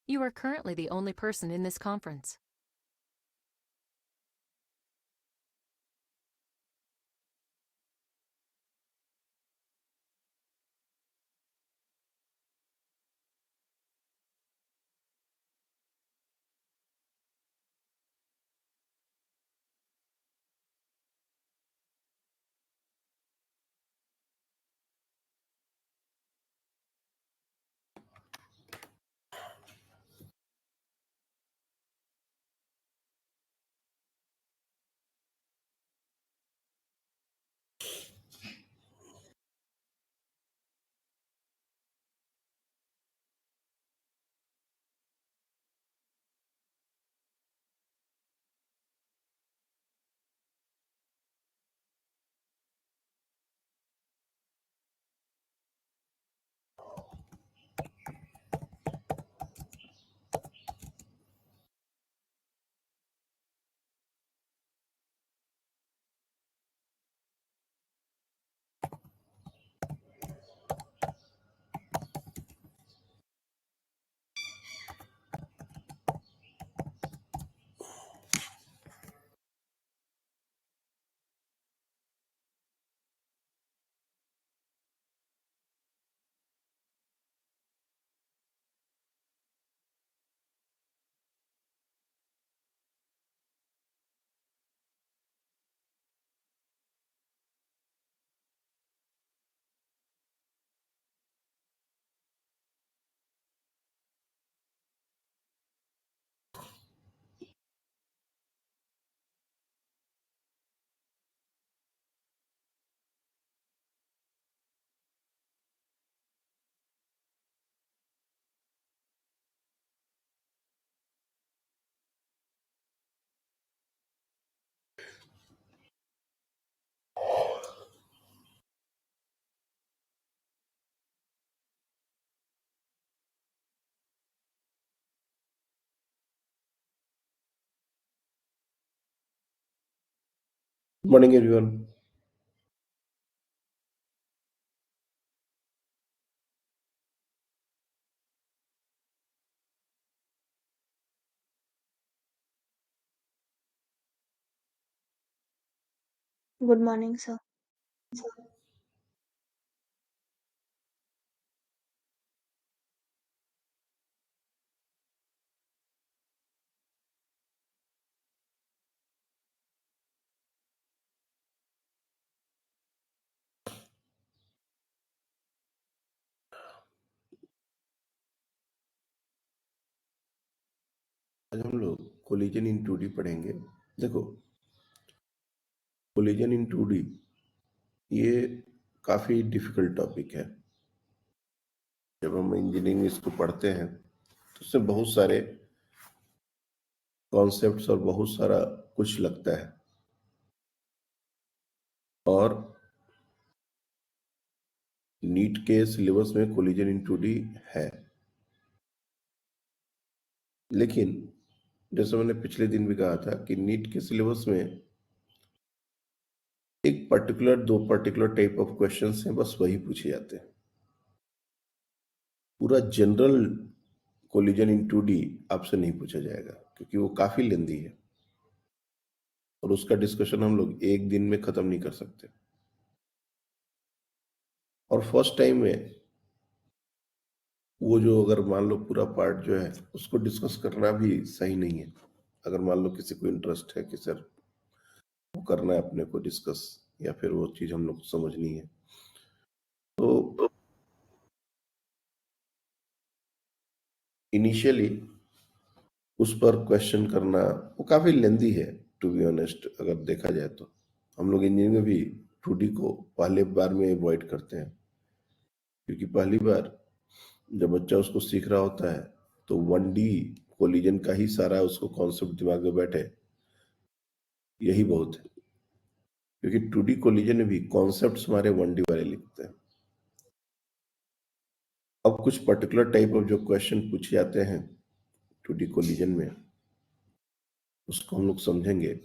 You are currently the only person in this conference. Good morning, everyone. Good morning, sir. आज हम लोग collision इन 2D पढ़ेंगे। देखो, collision इन 2D ये काफी डिफिकल्ट टॉपिक है। जब हम इंजीनियरिंग में इसको पढ़ते हैं तो उसमें बहुत सारे कॉन्सेप्ट्स और बहुत सारा कुछ लगता है। और नीट के सिलेबस में कोलिजन इन 2D है, लेकिन जैसे मैंने पिछले दिन भी कहा था कि नीट के सिलेबस में एक पर्टिकुलर दो पर्टिकुलर टाइप ऑफ क्वेश्चंस हैं, बस वही पूछे जाते हैं। पूरा जनरल कोलिजन इन 2D आपसे नहीं पूछा जाएगा, क्योंकि वो काफी लेंदी है और उसका डिस्कशन हम लोग एक दिन में खत्म नहीं कर सकते। और फर्स्ट टाइम में वो जो अगर मान लो पूरा पार्ट जो है उसको डिस्कस करना भी सही नहीं है। अगर मान लो किसी को इंटरेस्ट है कि सर वो करना है अपने को डिस्कस, या फिर वो चीज हम लोग को समझनी है, तो इनिशियली उस पर क्वेश्चन करना वो काफी लेंदी है। टू बी ऑनेस्ट, अगर देखा जाए तो हम लोग इंजीनियरिंग में भी 2D को पहले बार में अवॉइड करते हैं, क्योंकि पहली बार जब बच्चा उसको सीख रहा होता है तो 1D कोलिजन का ही सारा उसको कॉन्सेप्ट दिमाग में बैठे, यही बहुत है। क्योंकि 2D कोलिजन में भी कॉन्सेप्ट्स हमारे 1D वाले लिखते हैं। अब कुछ पर्टिकुलर टाइप ऑफ जो क्वेश्चन पूछे जाते हैं 2D कोलिजन में, उसको हम लोग समझेंगे।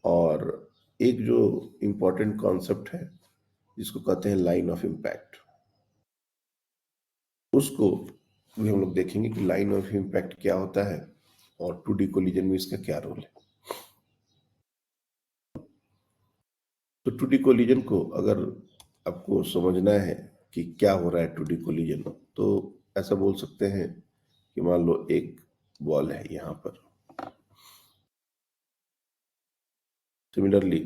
और एक जो इम्पोर्टेंट कॉन्सेप्ट है जिसको कहते हैं लाइन ऑफ इम्पैक्ट, उसको भी हम लोग देखेंगे कि लाइन ऑफ इम्पैक्ट क्या होता है और 2D कोलिजन में इसका क्या रोल है। तो 2D कोलिजन को अगर आपको समझना है कि क्या हो रहा है 2D कोलिजन, तो ऐसा बोल सकते हैं कि मान लो एक बॉल है यहाँ पर, सिमिलरली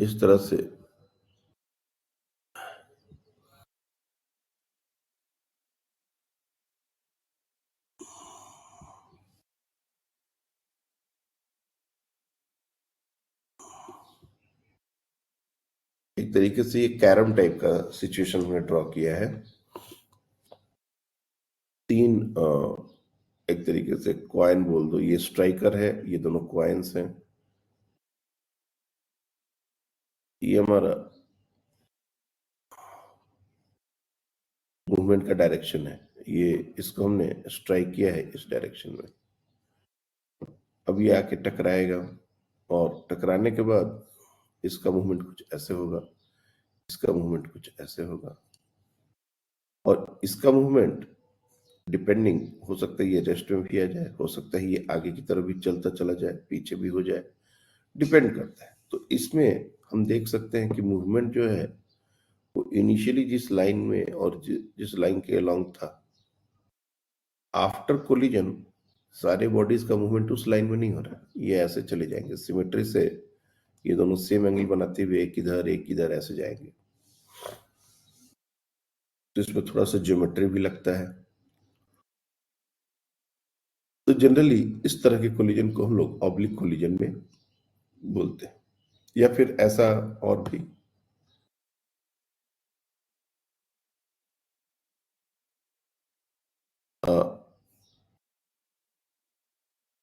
इस तरह से एक तरीके से ये कैरम टाइप का सिचुएशन हमने ड्रॉ किया है। तीन एक तरीके से क्वाइन बोल दो, ये स्ट्राइकर है, ये दोनों क्वाइंस हैं, ये हमारा मूवमेंट का डायरेक्शन है, ये इसको हमने स्ट्राइक किया है इस डायरेक्शन में। अब ये आके टकराएगा और टकराने के बाद इसका मूवमेंट कुछ ऐसे होगा, इसका मूवमेंट कुछ ऐसे होगा, और इसका मूवमेंट डिपेंडिंग हो सकता है ये रेस्ट में भी आ जाए, हो सकता है ये आगे की तरफ भी चलता चला जाए, पीछे भी हो जाए, डिपेंड करता है। तो इसमें हम देख सकते हैं कि मूवमेंट जो है वो इनिशियली जिस लाइन में और जिस लाइन के अलोंग था, आफ्टर कोलिजन सारे बॉडीज का मूवमेंट उस लाइन में नहीं हो रहा है, ये ऐसे चले जाएंगे सिमेट्री से, ये दोनों सेम एंगल बनाते हुए एक इधर ऐसे जाएंगे। तो इसमें थोड़ा सा ज्योमेट्री भी लगता है। तो जनरली इस तरह के कोलिजन को हम लोग ऑब्लिक कोलिजन में बोलते हैं, या फिर ऐसा और भी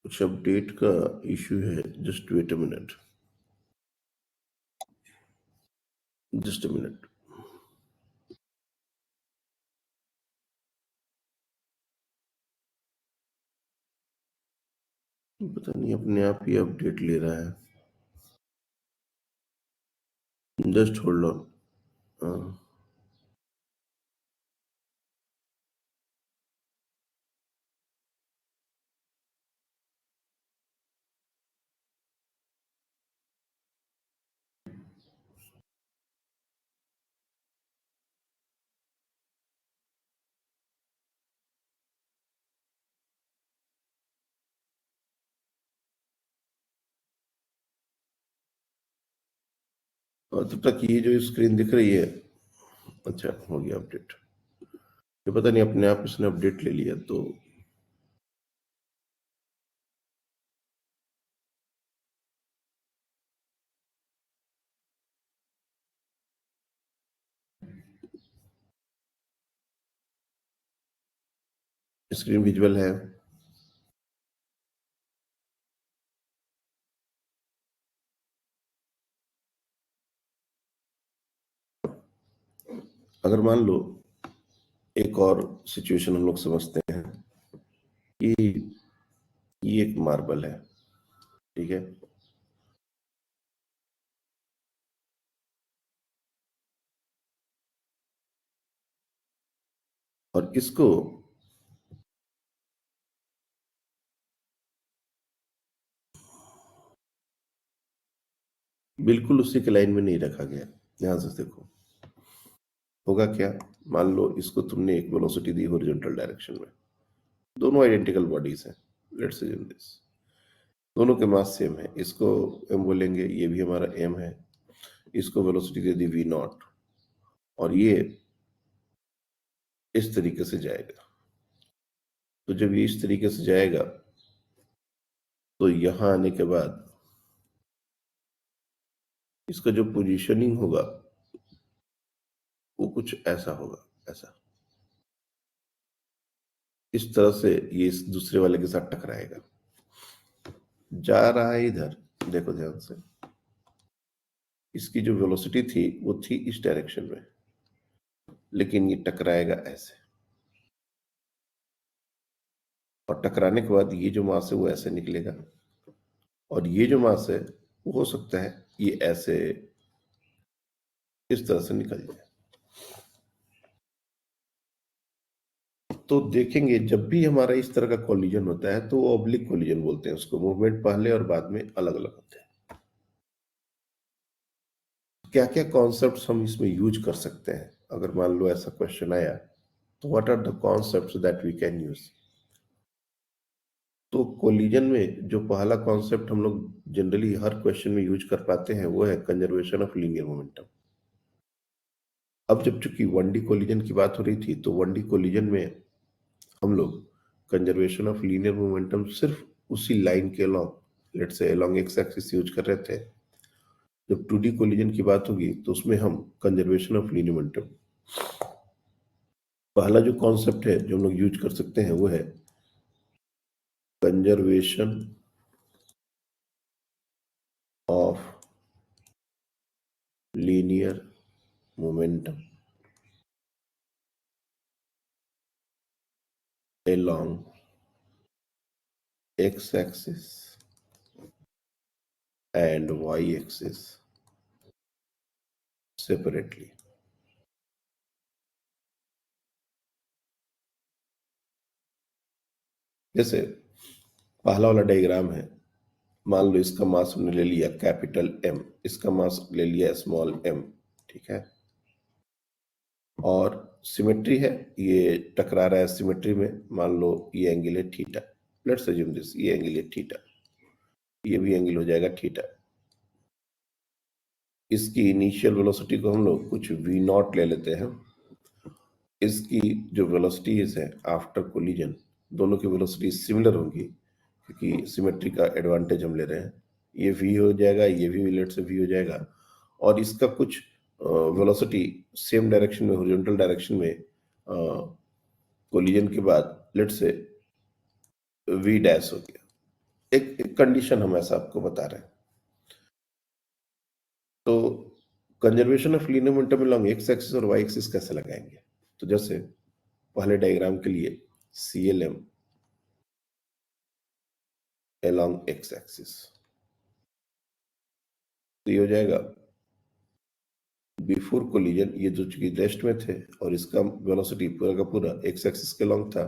कुछ अपडेट का इश्यू है, just wait a minute, just a minute. पता नहीं अपने आप ही अपडेट ले रहा है, जस्ट होल्ड ऑन। और तब तक ये जो स्क्रीन दिख रही है, अच्छा हो गया अपडेट, ये पता नहीं अपने आप इसने अपडेट ले लिया। तो स्क्रीन विजुअल है, अगर मान लो एक और सिचुएशन हम लोग समझते हैं कि ये एक मार्बल है, ठीक है, और इसको बिल्कुल उसी के लाइन में नहीं रखा गया। ध्यान से देखो होगा क्या। मान लो इसको तुमने एक वेलोसिटी दी हॉरिजॉन्टल डायरेक्शन में, दोनों आइडेंटिकल बॉडीज हैं, लेट्स अज्यूम दिस, दोनों के मास सेम है, इसको एम बोलेंगे, ये भी हमारा एम है, इसको वेलोसिटी दे दी वी नॉट, और ये इस तरीके से जाएगा। तो जब ये इस तरीके से जाएगा तो यहां आने के बाद इसका जो पोजीशनिंग होगा वो कुछ ऐसा होगा, ऐसा, इस तरह से ये इस दूसरे वाले के साथ टकराएगा, जा रहा है इधर, देखो ध्यान से, इसकी जो वेलोसिटी थी वो थी इस डायरेक्शन में, लेकिन ये टकराएगा ऐसे, और टकराने के बाद ये जो मास है वो ऐसे निकलेगा, और ये जो मास है वो हो सकता है ये ऐसे इस तरह से निकल जाए। तो देखेंगे जब भी हमारा इस तरह का कोलिजन होता है तो वो ऑब्लिक कोलिजन बोलते हैं उसको, मूवमेंट पहले और बाद में अलग अलग होते हैं। क्या क्या कॉन्सेप्ट्स हम इसमें यूज कर सकते हैं, अगर मान लो ऐसा क्वेश्चन आया तो what are the concepts that we can use. तो कोलिजन में जो पहला कॉन्सेप्ट हम लोग जनरली हर क्वेश्चन में यूज कर पाते हैं वो है कंजर्वेशन ऑफ लीनियर मोमेंटम। अब जब चूंकि 1D कोलिजन की बात हो रही थी तो 1D कोलिजन में हम लोग कंजर्वेशन ऑफ लीनियर मोमेंटम सिर्फ उसी लाइन के along, let's say along x axis use कर रहे थे। जब 2D कोलिजन की बात होगी तो उसमें हम कंजर्वेशन ऑफ लीनियर मोमेंटम, पहला जो कॉन्सेप्ट है जो हम लोग यूज कर सकते हैं वो है conservation of linear momentum along x axis and y axis separately। जैसे पहला वाला डायग्राम है, मान लो इसका मास हमने ले लिया कैपिटल M, इसका मास ले लिया स्मॉल m, ठीक है, और सिमेट्री है, ये टकरा रहा है सिमेट्री में, मान लो ये एंगल है थीटा, लेट्स अज्यूम दिस, ये एंगल है थीटा, ये भी एंगल हो जाएगा थीटा। इसकी इनिशियल वेलोसिटी को हम लोग कुछ v0 ले लेते हैं। इसकी जो वेलोसिटीज है आफ्टर कोलिजन, दोनों की वेलोसिटी सिमिलर होंगी क्योंकि सिमेट्री का एडवांटेज हम ले रहे हैं। ये v हो जाएगा, ये भी लेट से v हो जाएगा, और इसका कुछ वेलोसिटी सेम डायरेक्शन में, हॉरिजॉन्टल डायरेक्शन में कोलिजन के बाद लेट से v डैश हो गया। एक कंडीशन हम ऐसा आपको बता रहे हैं। तो conservation of linear momentum along x axis और वाई एक्सिस कैसे लगाएंगे? तो जैसे पहले डायग्राम के लिए CLM along x एक्सिस, तो ये हो जाएगा बिफोर कोलिजन, ये जो चूंकि रेस्ट में थे और इसका वेलोसिटी पूरा का पूरा x एक्सिस के लॉन्ग था,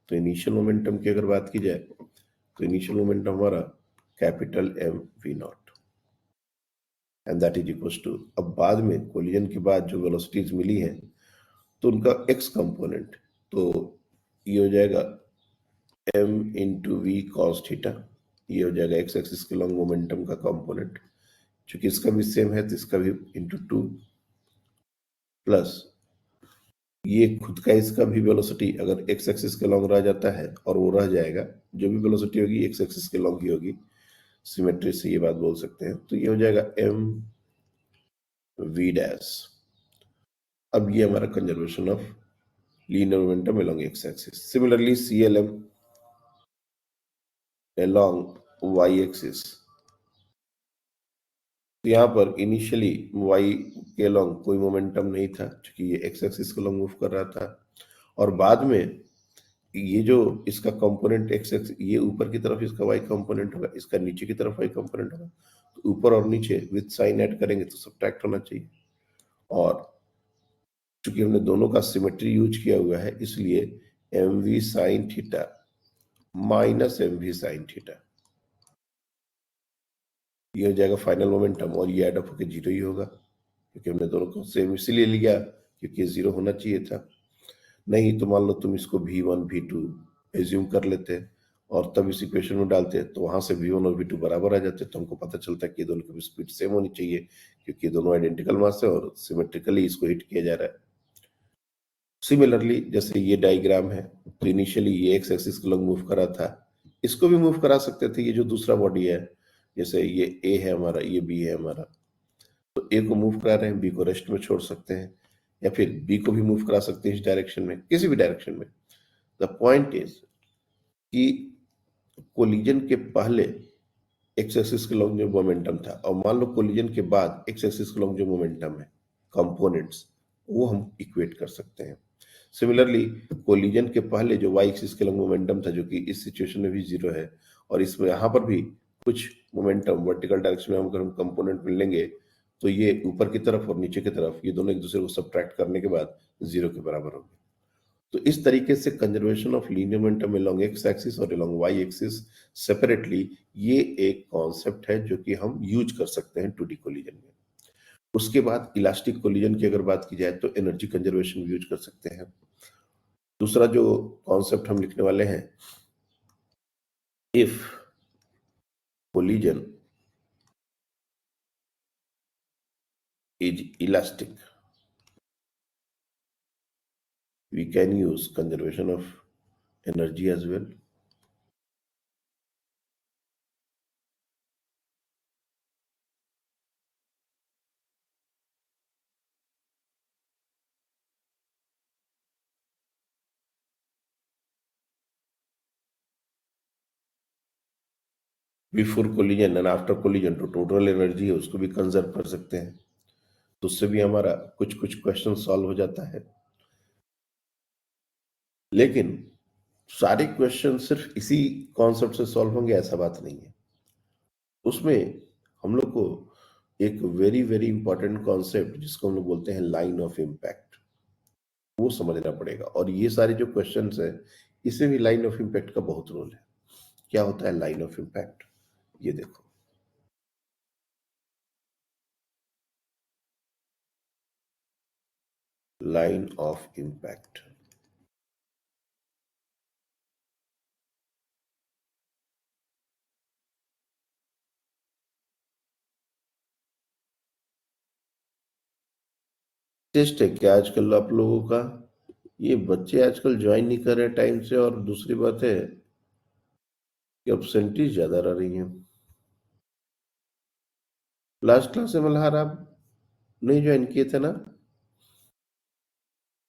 तो इनिशियल मोमेंटम की अगर बात की जाए तो इनिशियल मोमेंटम हमारा capital M v0 and that is equal to, अब बाद में कोलिजन के बाद जो वेलोसिटीज मिली हैं तो उनका x कंपोनेंट, तो ये हो जाएगा m into V cos theta, ये हो जाएगा x एक्सिस के लॉन्ग मोमेंटम का कंपोनेंट, चूंकि इसका भी सेम है तो इसका भी इंटू 2 प्लस ये खुद का इसका भी वेलोसिटी अगर x एक्सिस के लॉन्ग रह जाता है और वो रह जाएगा, जो भी वेलोसिटी होगी x एक्सिस के लॉन्ग ही होगी, सिमेट्री से ये बात बोल सकते हैं। तो ये हो जाएगा m v डैश। अब ये हमारा conservation of linear momentum along x axis. Similarly CLM along y axis, तो यहाँ पर इनिशियली y के लॉन्ग कोई मोमेंटम नहीं था क्योंकि ये x एक्सिस के लॉन्ग मूव कर रहा था, और बाद में ये जो इसका कंपोनेंट x एक्सिस, ये ऊपर की तरफ इसका y कंपोनेंट होगा, इसका नीचे की तरफ y कंपोनेंट होगा, तो ऊपर और नीचे विद साइन ऐड करेंगे तो सब्ट्रैक्ट होना चाहिए, और चूंकि हमने दोनों का सिमेट्री यूज किया हुआ है इसलिए mv sine theta minus mv sign theta, ये हो जाएगा फाइनल मोमेंटम, और ये एड अप होकर जीरो ही होगा क्योंकि हमने दोनों को सेम इसलिए लिया क्योंकि जीरो होना चाहिए था। नहीं तो मान लो तुम इसको v1 v2 एज्यूम कर लेते और तब इस इक्वेशन में डालते तो वहां से v1 और v2 बराबर आ जाते, तो हमको पता चलता है कि दोनों की स्पीड सेम होनी चाहिए क्योंकि दोनों आइडेंटिकल मास है और सिमेट्रिकली इसको हिट किया जा रहा है। सिमिलरली जैसे ये डायग्राम है, तो इनिशियली ये एक्स एक्सिस के लॉन्ग मूव करा था, इसको भी मूव करा सकते थे, ये जो दूसरा बॉडी है, जैसे ये ए है हमारा, ये बी है हमारा, तो ए को मूव करा रहे हैं, बी को रेस्ट में छोड़ सकते हैं, या फिर बी को भी मूव करा सकते हैं इस डायरेक्शन में, किसी भी डायरेक्शन में। द पॉइंट इज कि कोलिजन के पहले एक्स एक्सिस के लॉन्ग जो मोमेंटम था, और मान लो कोलिजन के बाद एक्स एक्सिस के लॉन्ग जो मोमेंटम है कंपोनेंट्स, वो हम इक्वेट कर सकते हैं। सिमिलरली कोलिजन के पहले जो वाई एक्सिस के लंग मोमेंटम था, जो कि इस सिचुएशन में भी जीरो है, और इसमें यहाँ पर भी कुछ मोमेंटम वर्टिकल डायरेक्शन में अगर हम कंपोनेंट में लेंगे तो ये ऊपर की तरफ और नीचे की तरफ ये दोनों एक दूसरे को सब्ट्रैक्ट करने के बाद जीरो के बराबर होंगे। तो इस तरीके से conservation of linear momentum along x axis और अलोंग वाई एक्सिस सेपरेटली, ये एक कॉन्सेप्ट है जो कि हम यूज कर सकते हैं 2D कोलिजन में। उसके बाद इलास्टिक कोलिजन की अगर बात की जाए तो एनर्जी कंजर्वेशन यूज कर सकते हैं। दूसरा जो कॉन्सेप्ट हम लिखने वाले हैं, if collision is elastic, we can use conservation of energy as well. Before collision and after collision तो टोटल एनर्जी है उसको भी कंजर्व कर सकते हैं, तो उससे भी हमारा कुछ कुछ क्वेश्चन सॉल्व हो जाता है। लेकिन सारे क्वेश्चन सिर्फ इसी कॉन्सेप्ट से सॉल्व होंगे ऐसा बात नहीं है। उसमें हम लोग को एक वेरी वेरी इंपॉर्टेंट कॉन्सेप्ट जिसको हम लोग बोलते हैं लाइन ऑफ इम्पैक्ट, वो समझना पड़ेगा। और ये सारे जो क्वेश्चंस है इसमें भी लाइन ऑफ इम्पैक्ट का बहुत रोल है। क्या होता है लाइन ऑफ इम्पैक्ट, ये देखो। लाइन ऑफ इम्पैक्ट, टेस्ट है क्या आजकल आप लोगों का? ये बच्चे आजकल ज्वाइन नहीं कर रहे टाइम से, और दूसरी बात है कि एब्सेंटीज ज्यादा रह रही हैं। लास्ट क्लास में मल्हार आप नहीं ज्वाइन किए थे ना?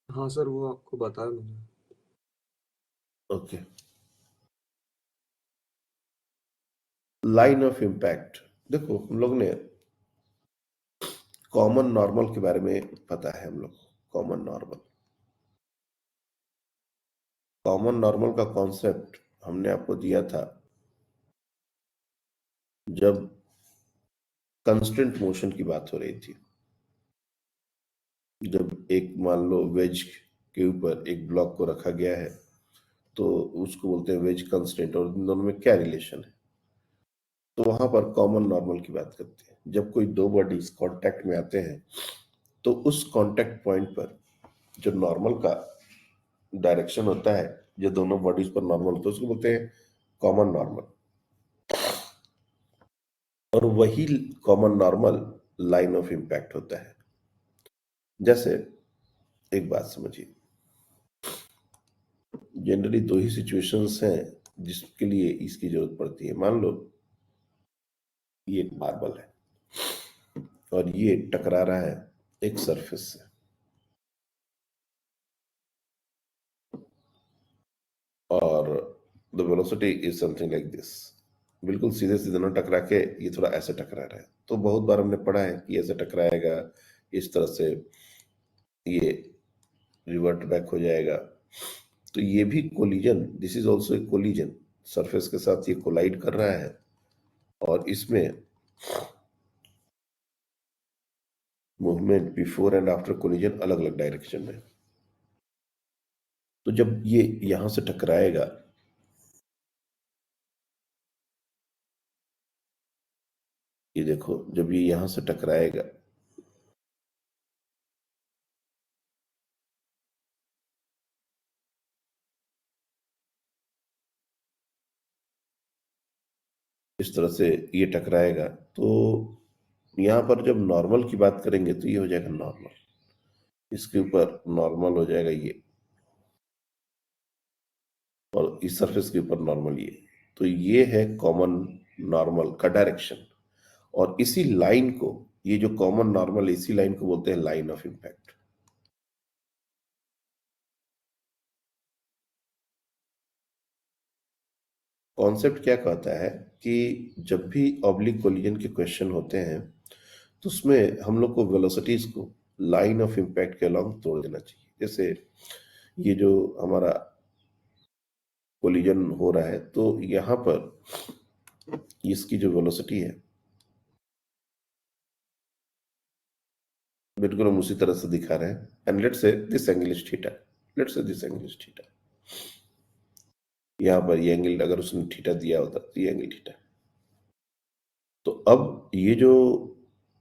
हाँ सर, वो आपको बताया मैंने। ओके। लाइन ऑफ इम्पैक्ट, देखो हम लोग ने कॉमन नॉर्मल के बारे में पता है हम लोग। कॉमन नॉर्मल, कॉमन नॉर्मल का कॉन्सेप्ट हमने आपको दिया था जब कंस्टेंट मोशन की बात हो रही थी। जब एक मान लो वेज के ऊपर एक ब्लॉक को रखा गया है तो उसको बोलते हैं वेज कंस्टेंट, और इन दोनों में क्या रिलेशन है, तो वहां पर कॉमन नॉर्मल की बात करते हैं। जब कोई दो बॉडीज कांटेक्ट में आते हैं तो उस कांटेक्ट पॉइंट पर जो नॉर्मल का डायरेक्शन होता है, जो दोनों बॉडीज पर नॉर्मल होता है, उसको बोलते हैं कॉमन नॉर्मल। और वही common normal line of impact होता है। जैसे एक बात समझिए, जनरली दो ही सिचुएशंस हैं जिसके लिए इसकी जरूरत पड़ती है। मान लो ये एक मार्बल है और ये टकरा रहा है एक सरफेस से, और the velocity is something like this. बिल्कुल सीधे सीधे ना टकरा के ये थोड़ा ऐसे टकरा रहा है। तो बहुत बार हमने पढ़ा है कि ऐसे टकराएगा, इस तरह से ये रिवर्ट बैक हो जाएगा। तो ये भी collision, this is also a collision. Surface के साथ ये कोलाइड कर रहा है और इसमें movement before and after collision अलग अलग डायरेक्शन में। तो जब ये यहां से टकराएगा, ये देखो, जब ये यहां से टकराएगा इस तरह से ये टकराएगा, तो यहां पर जब नॉर्मल की बात करेंगे तो ये हो जाएगा नॉर्मल, इसके ऊपर नॉर्मल हो जाएगा ये, और इस सरफेस के ऊपर नॉर्मल ये। तो ये है कॉमन नॉर्मल का डायरेक्शन। और इसी लाइन को, ये जो कॉमन नॉर्मल, इसी लाइन को बोलते हैं लाइन ऑफ इम्पैक्ट। कॉन्सेप्ट क्या कहता है कि जब भी ऑब्लिक कोलिजन के क्वेश्चन होते हैं तो उसमें हम लोग को वेलोसिटीज को लाइन ऑफ इम्पैक्ट के अलॉन्ग तोड़ देना चाहिए। जैसे ये जो हमारा कोलिजन हो रहा है, तो यहाँ पर इसकी जो वेलोसिटी है बिल्कुल हम उसी तरह से दिखा रहे हैं। And let's say this angle is theta, let's say this angle is theta. यहाँ पर ये एंगल अगर उसने थीटा दिया होता तो ये एंगल थीटा। तो अब ये जो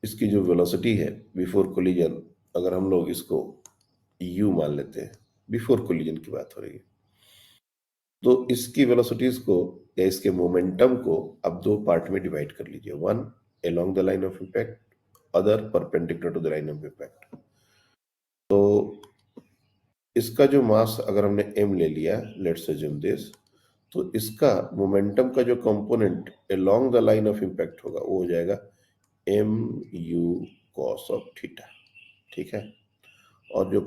इसकी जो वेलोसिटी है बिफोर कोलिजन, अगर हम लोग इसको u मान लेते हैं, बिफोर कोलिजन की बात हो रही है, तो इसकी वेलोसिटीज को या इसके मोमेंटम को अब दो पार्ट में डिवाइड कर लीजिए, one along the line of impact, other perpendicular to the line of impact. तो इसका जो मास अगर हमने m ले लिया, लेट्स अज्यूम दिस, तो इसका मोमेंटम का जो component along the line of impact होगा वो हो जाएगा mu cos ऑफ थीटा, ठीक है। और जो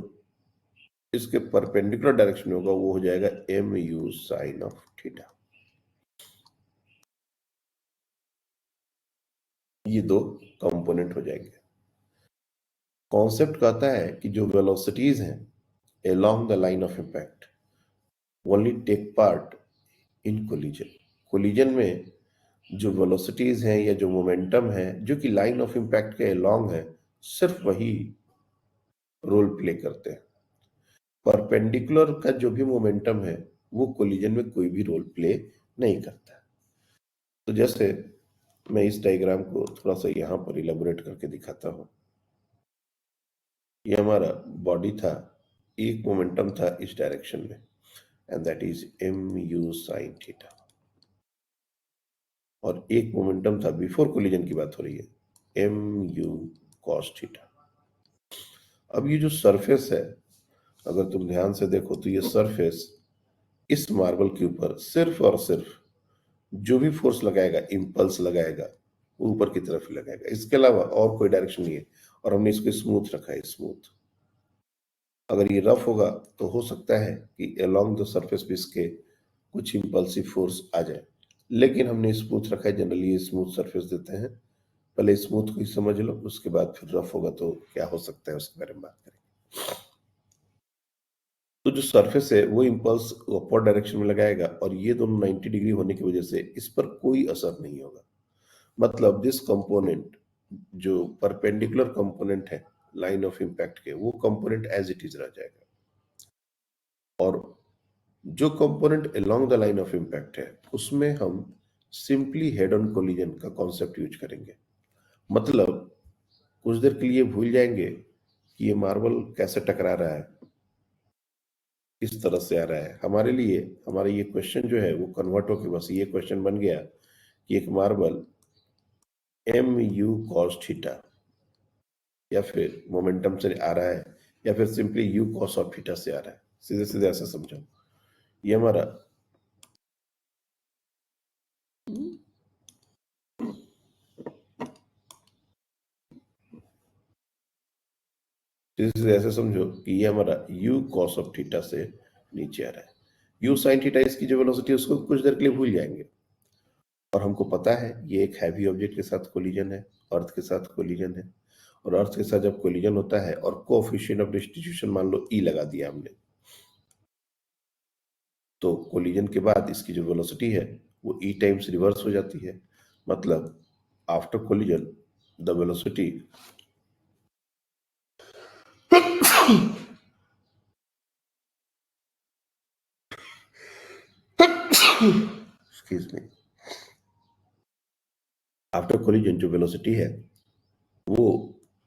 इसके परपेंडिकुलर डायरेक्शन में होगा वो हो जाएगा mu sin ऑफ थीटा। ये दो कंपोनेंट हो जाएंगे। कॉन्सेप्ट कहता है कि जो वेलोसिटीज हैं along the line of impact only take part in collision. Collision में जो वेलोसिटीज हैं या जो मोमेंटम है जो कि लाइन ऑफ इम्पैक्ट के अलोंग है, सिर्फ वही रोल प्ले करते हैं। परपेंडिकुलर का जो भी मोमेंटम है वो कोलिजन में कोई भी रोल प्ले नहीं करता। तो जैसे मैं इस डायग्राम को थोड़ा सा यहाँ पर इलेबोरेट करके दिखाता हूँ। ये हमारा बॉडी था, एक मोमेंटम था इस डायरेक्शन में, and that is mu sin theta. और एक मोमेंटम था, बिफोर कोलिजन की बात हो रही है, mu cos थीटा। अब ये जो सरफेस है, अगर तुम ध्यान से देखो तो ये सरफेस इस मार्बल के ऊपर सिर्फ और सिर्फ जो भी फोर्स लगाएगा, इंपल्स लगाएगा, वो ऊपर की तरफ ही लगाएगा, इसके अलावा और कोई डायरेक्शन नहीं है। और हमने इसको स्मूथ रखा है, स्मूथ। अगर ये रफ होगा तो हो सकता है कि अलोंग द सरफेस भी इसके कुछ इंपल्सिव फोर्स आ जाए, लेकिन हमने स्मूथ रखा है। जनरली ये स्मूथ सरफेस देते हैं। पहले स्मूथ को ही समझ लो, उसके बाद फिर रफ होगा तो क्या हो सकता है उसके बारे में बात करेंगे। तो जो सरफेस है वो इंपल्स अपर डायरेक्शन में लगाएगा, और ये दोनों 90 डिग्री होने की वजह से इस पर कोई असर नहीं होगा। मतलब दिस कंपोनेंट, जो परपेंडिकुलर कंपोनेंट है लाइन ऑफ इम्पैक्ट के, वो कंपोनेंट एज इट इज रह जाएगा। और जो component along the line of impact है उसमें हम सिंपली हेड ऑन कोलिजन का कॉन्सेप्ट यूज करेंगे। मतलब कुछ देर के लिए भूल जाएंगे कि ये मार्बल कैसे टकरा रहा है, किस तरह से आ रहा है। हमारे लिए हमारा ये क्वेश्चन जो है वो कन्वर्ट होकर बस ये क्वेश्चन बन गया कि एक मार्बल mu cos थीटा या फिर मोमेंटम से आ रहा है या फिर simply u cos of theta से आ रहा है। सीधे सीधे ऐसा समझो, ये हमारा सीधे सीधे ऐसे समझो कि ये हमारा u cos ऑफ थीटा से नीचे आ रहा है। u sin थीटा इसकी जो वेलोसिटी है उसको कुछ देर के लिए भूल जाएंगे। और हमको पता है ये एक हैवी ऑब्जेक्ट के साथ कोलिजन है, अर्थ के साथ कोलिजन है। और अर्थ के साथ जब कोलिजन होता है और कोएफिशिएंट ऑफ डिस्ट्रीब्यूशन मान लो e लगा दिया हमने, तो कोलिजन के बाद इसकी जो वेलोसिटी है वो e टाइम्स रिवर्स हो जाती है। मतलब after collision the velocity excuse me, after collision जो वेलोसिटी है वो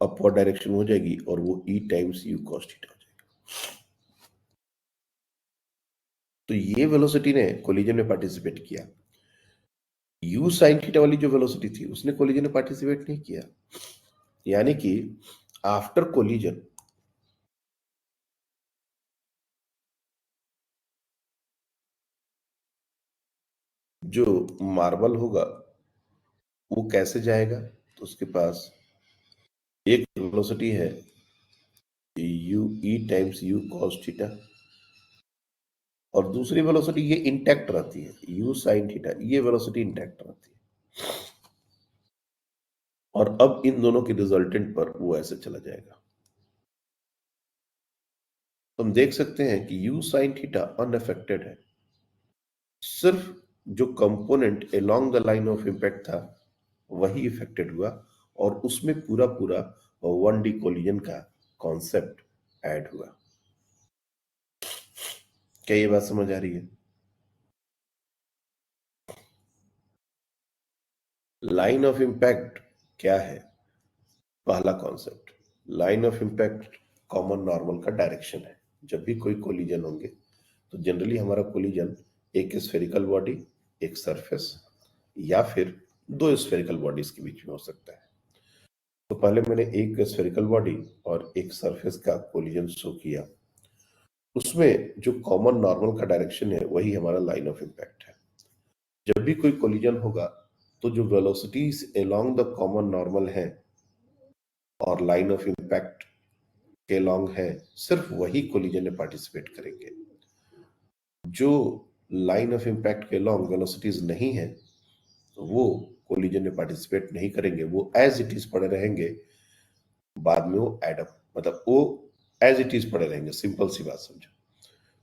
अपवर्ड डायरेक्शन हो जाएगी और वो e times u cos theta हो जाएगी। तो ये वेलोसिटी ने कोलिजन में पार्टिसिपेट किया। u sin थीटा वाली जो वेलोसिटी थी उसने कोलिजन में पार्टिसिपेट नहीं किया। यानी कि आफ्टर कोलिजन जो मार्बल होगा वो कैसे जाएगा, तो उसके पास एक वेलोसिटी है u e times u cos theta, और दूसरी वेलोसिटी ये इंटैक्ट रहती है u sin थीटा, ये वेलोसिटी इंटैक्ट रहती है। और अब इन दोनों की रिजल्टेंट पर वो ऐसे चला जाएगा। तो हम देख सकते हैं कि u sin थीटा अनअफेक्टेड है, सिर्फ जो component along the line of impact था वही इफेक्टेड हुआ और उसमें पूरा पूरा 1D कोलिजन का कॉन्सेप्ट ऐड हुआ। क्या ये बात समझ आ रही है? लाइन ऑफ इम्पैक्ट क्या है? पहला concept, line of impact common normal का डायरेक्शन है। जब भी कोई कोलिजन होंगे तो जनरली हमारा कोलिजन एक स्फेरिकल बॉडी, एक सरफेस या फिर दो स्फेरिकल बॉडीज के बीच में हो सकता है। तो पहले मैंने एक स्फेरिकल बॉडी और एक सरफेस का कोलिजन शो किया, उसमें जो कॉमन नॉर्मल का डायरेक्शन है वही हमारा लाइन ऑफ इम्पैक्ट है। जब भी कोई कोलिजन होगा तो जो velocities along the common normal है और लाइन ऑफ इम्पैक्ट के अलोंग है, सिर्फ वही कोलिजन में पार्टिसिपेट करेंगे। जो लाइन ऑफ इम्पैक्ट के अलोंग वेलोसिटीज नहीं है वो कोलिजन में पार्टिसिपेट नहीं करेंगे, वो एज इट इज पड़े रहेंगे। बाद में वो एड अप, मतलब वो एज इट इज पड़े रहेंगे। सिंपल सी बात समझो।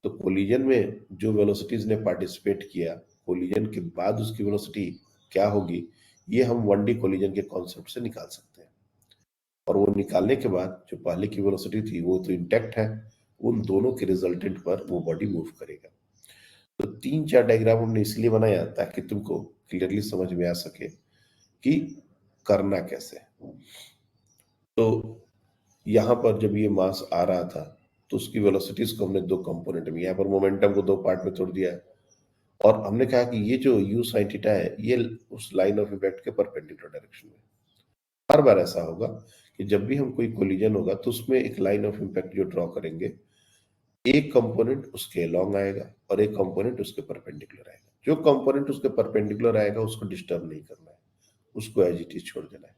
तो कोलिजन में जो वेलोसिटीज ने पार्टिसिपेट किया, कोलिजन के बाद उसकी वेलोसिटी क्या होगी, ये हम 1D कोलिजन के कॉन्सेप्ट से निकाल सकते हैं। और वो निकालने के बाद जो पहले की वेलोसिटी थी वो तो इंटैक्ट है, उन दोनों के रिजल्टेंट पर वो बॉडी मूव करेगा। तो 3-4 डायग्राम हमने इसलिए बनाया ताकि तुमको क्लियरली समझ में आ सके कि करना कैसे। तो यहां पर जब ये मास आ रहा था तो उसकी वेलोसिटीज को हमने दो कंपोनेंट में, यहाँ पर मोमेंटम को दो पार्ट में तोड़ दिया और हमने कहा कि ये जो u sin थीटा है ये उस लाइन ऑफ इम्पैक्ट के परपेंडिकुलर डायरेक्शन में। हर बार ऐसा होगा कि जब भी हम कोई कोलिजन होगा तो उसमें एक लाइन ऑफ इम्पैक्ट जो ड्रॉ करेंगे, एक कंपोनेंट उसके अलोंग आएगा और एक कंपोनेंट उसके परपेंडिकुलर आएगा। जो कंपोनेंट उसके परपेंडिकुलर आएगा उसको डिस्टर्ब नहीं करना है, उसको एज इट इज छोड़ देना है।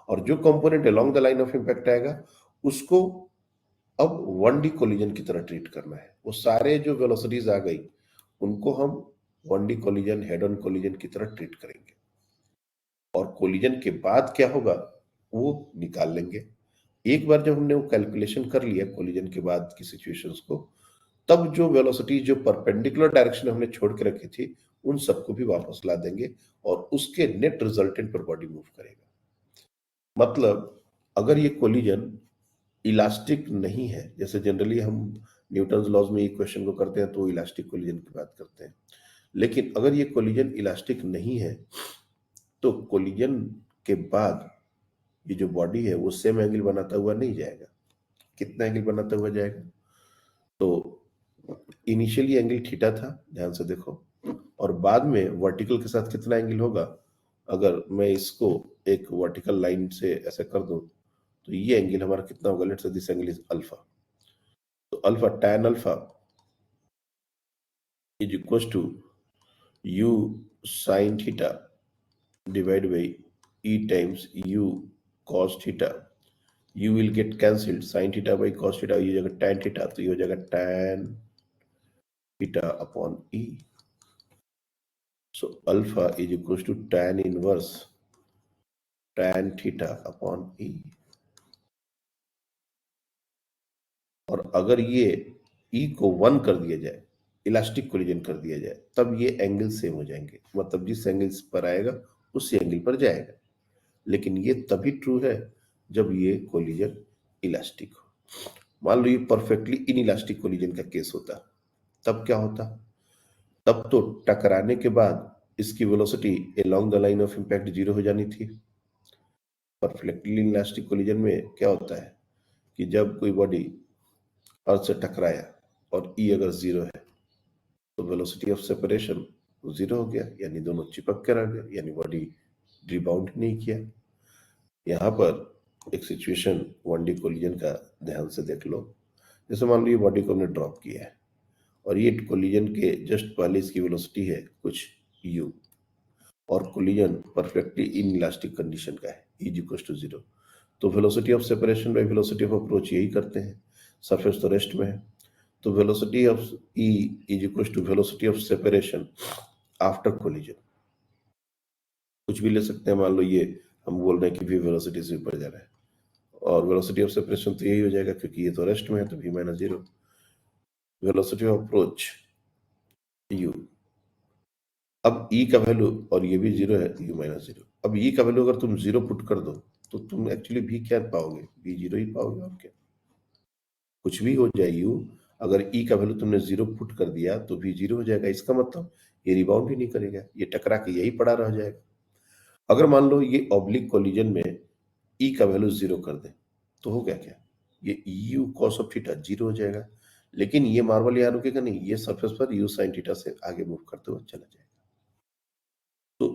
और जो component along the line of impact आएगा उसको अब 1D कोलिजन की तरह ट्रीट करना है। वो सारे जो वेलोसिटीज आ गई उनको हम 1D collision, head on collision की तरह ट्रीट करेंगे और कोलिजन के बाद क्या होगा वो निकाल लेंगे। एक बार जब हमने वो कैलकुलेशन कर लिया कोलिजन के बाद की सिचुएशंस को, तब जो वेलोसिटी जो परपेंडिकुलर डायरेक्शन हमने छोड़ के रखी थी उन सबको भी वापस ला देंगे और उसके नेट रिजल्टेंट पर बॉडी मूव करेगा। मतलब अगर ये कोलिजन इलास्टिक नहीं है, जैसे जनरली हम न्यूटन्स लॉज में इक्वेशन को करते हैं तो इलास्टिक कोलिजन की बात करते हैं, लेकिन अगर ये कोलिजन इलास्टिक नहीं है तो कोलिजन के बाद ये जो बॉडी है वो सेम एंगल बनाता हुआ नहीं जाएगा। कितना एंगल बनाता हुआ जाएगा? तो इनिशियली एंगल थीटा था, ध्यान से देखो, और बाद में वर्टिकल के साथ कितना एंगल होगा? अगर मैं इसको एक वर्टिकल लाइन से ऐसे कर दूं तो ये एंगल हमारा कितना होगा? Let's say this angle is alpha. तो alpha, tan alpha is equal to u sin theta divide by e times u cos theta. u will get cancelled, sin theta by cos theta, ये हो जाएगा tan theta, तो ये हो जाएगा tan theta upon e। So alpha is equal to tan inverse tan theta upon e। और अगर ये e को 1 कर दिया जाए, इलास्टिक कोलिजन कर दिया जाए, तब ये एंगल सेम हो जाएंगे, मतलब जिस एंगल पर आएगा उसी एंगल पर जाएगा। लेकिन ये तभी ट्रू है जब ये कोलिजन इलास्टिक हो। मान लो ये परफेक्टली इनइलास्टिक कोलिजन का केस होता, तब क्या होता? तब तो टकराने के बाद इसकी velocity along the line of impact 0 हो जानी थी। परफेक्टली इलास्टिक कोलिजन में क्या होता है कि जब कोई बॉडी अर्थ से टकराया और ई अगर 0 है तो वेलोसिटी ऑफ सेपरेशन 0 हो गया, यानी दोनों चिपक कर आ गए, यानी बॉडी रिबाउंड नहीं किया। यहाँ पर एक सिचुएशन 1D कोलिजन का ध्यान से देख लो। जैसे मान लो ये बॉडी को हमने ड्रॉप किया है और ये कोलिजन के जस्ट पहले इसकी वेलोसिटी है कुछ u और कोलिजन परफेक्टली इनइलास्टिक कंडीशन का है, e इक्वल टू 0। तो velocity of separation by velocity of approach यही करते हैं, सरफेस तो रेस्ट में है। तो velocity of e is equal to velocity of separation after collision. कुछ भी ले सकते हैं, मान लो ये हम बोल रहे हैं कि v वेलोसिटी से ऊपर जा रहा है और वेलोसिटी ऑफ सेपरेशन तो यही हो जाएगा क्योंकि ये तो रेस्ट में है, तो v minus 0। Velocity of approach u। अब e का वैल्यू, और ये भी जीरो है, u माइनस जीरो। अब e का वैल्यू अगर तुम जीरो पुट कर दो तो तुम एक्चुअली v क्या पाओगे? v जीरो ही पाओगे। और क्या, कुछ भी हो जाए u, अगर e का वैल्यू तुमने जीरो पुट कर दिया तो v जीरो हो जाएगा। इसका मतलब ये रिबाउंड ही नहीं करेगा, ये टकरा के यही पड़ा रह जाएगा। अगर मान लो ये ऑब्लिक कोलिजन में e का वैल्यू जीरो कर दे तो हो गया क्या? ये u cos of theta zero हो जाएगा, लेकिन ये मार्बल यहाँ रुकेगा नहीं, ये सरफेस पर u sin थीटा से आगे मूव करते हुए चला जाएगा। तो